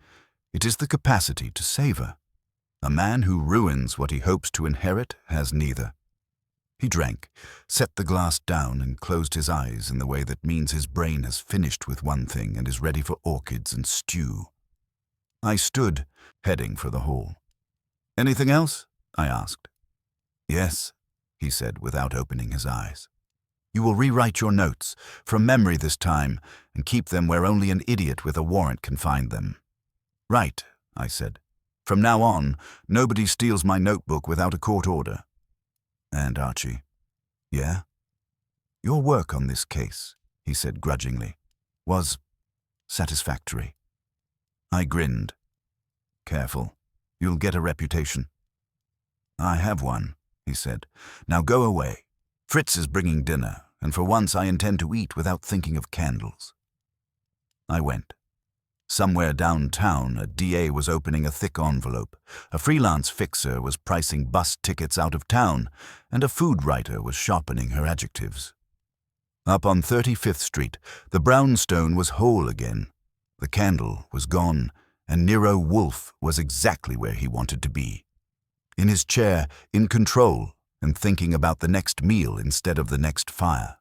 It is the capacity to savor. A man who ruins what he hopes to inherit has neither." He drank, set the glass down, and closed his eyes in the way that means his brain has finished with one thing and is ready for orchids and stew. I stood, heading for the hall. "Anything else?" I asked. "Yes," he said without opening his eyes. "You will rewrite your notes, from memory this time, and keep them where only an idiot with a warrant can find them." "Right," I said. "From now on, nobody steals my notebook without a court order." "And Archie?" "Yeah?" "Your work on this case," he said grudgingly, "was satisfactory." I grinned. "Careful. You'll get a reputation." "I have one," he said. "Now go away. Fritz is bringing dinner, and for once I intend to eat without thinking of candles." I went. Somewhere downtown, a DA was opening a thick envelope, a freelance fixer was pricing bus tickets out of town, and a food writer was sharpening her adjectives. Up on 35th Street, the brownstone was whole again. The candle was gone, and Nero Wolfe was exactly where he wanted to be. In his chair, in control, and thinking about the next meal instead of the next fire.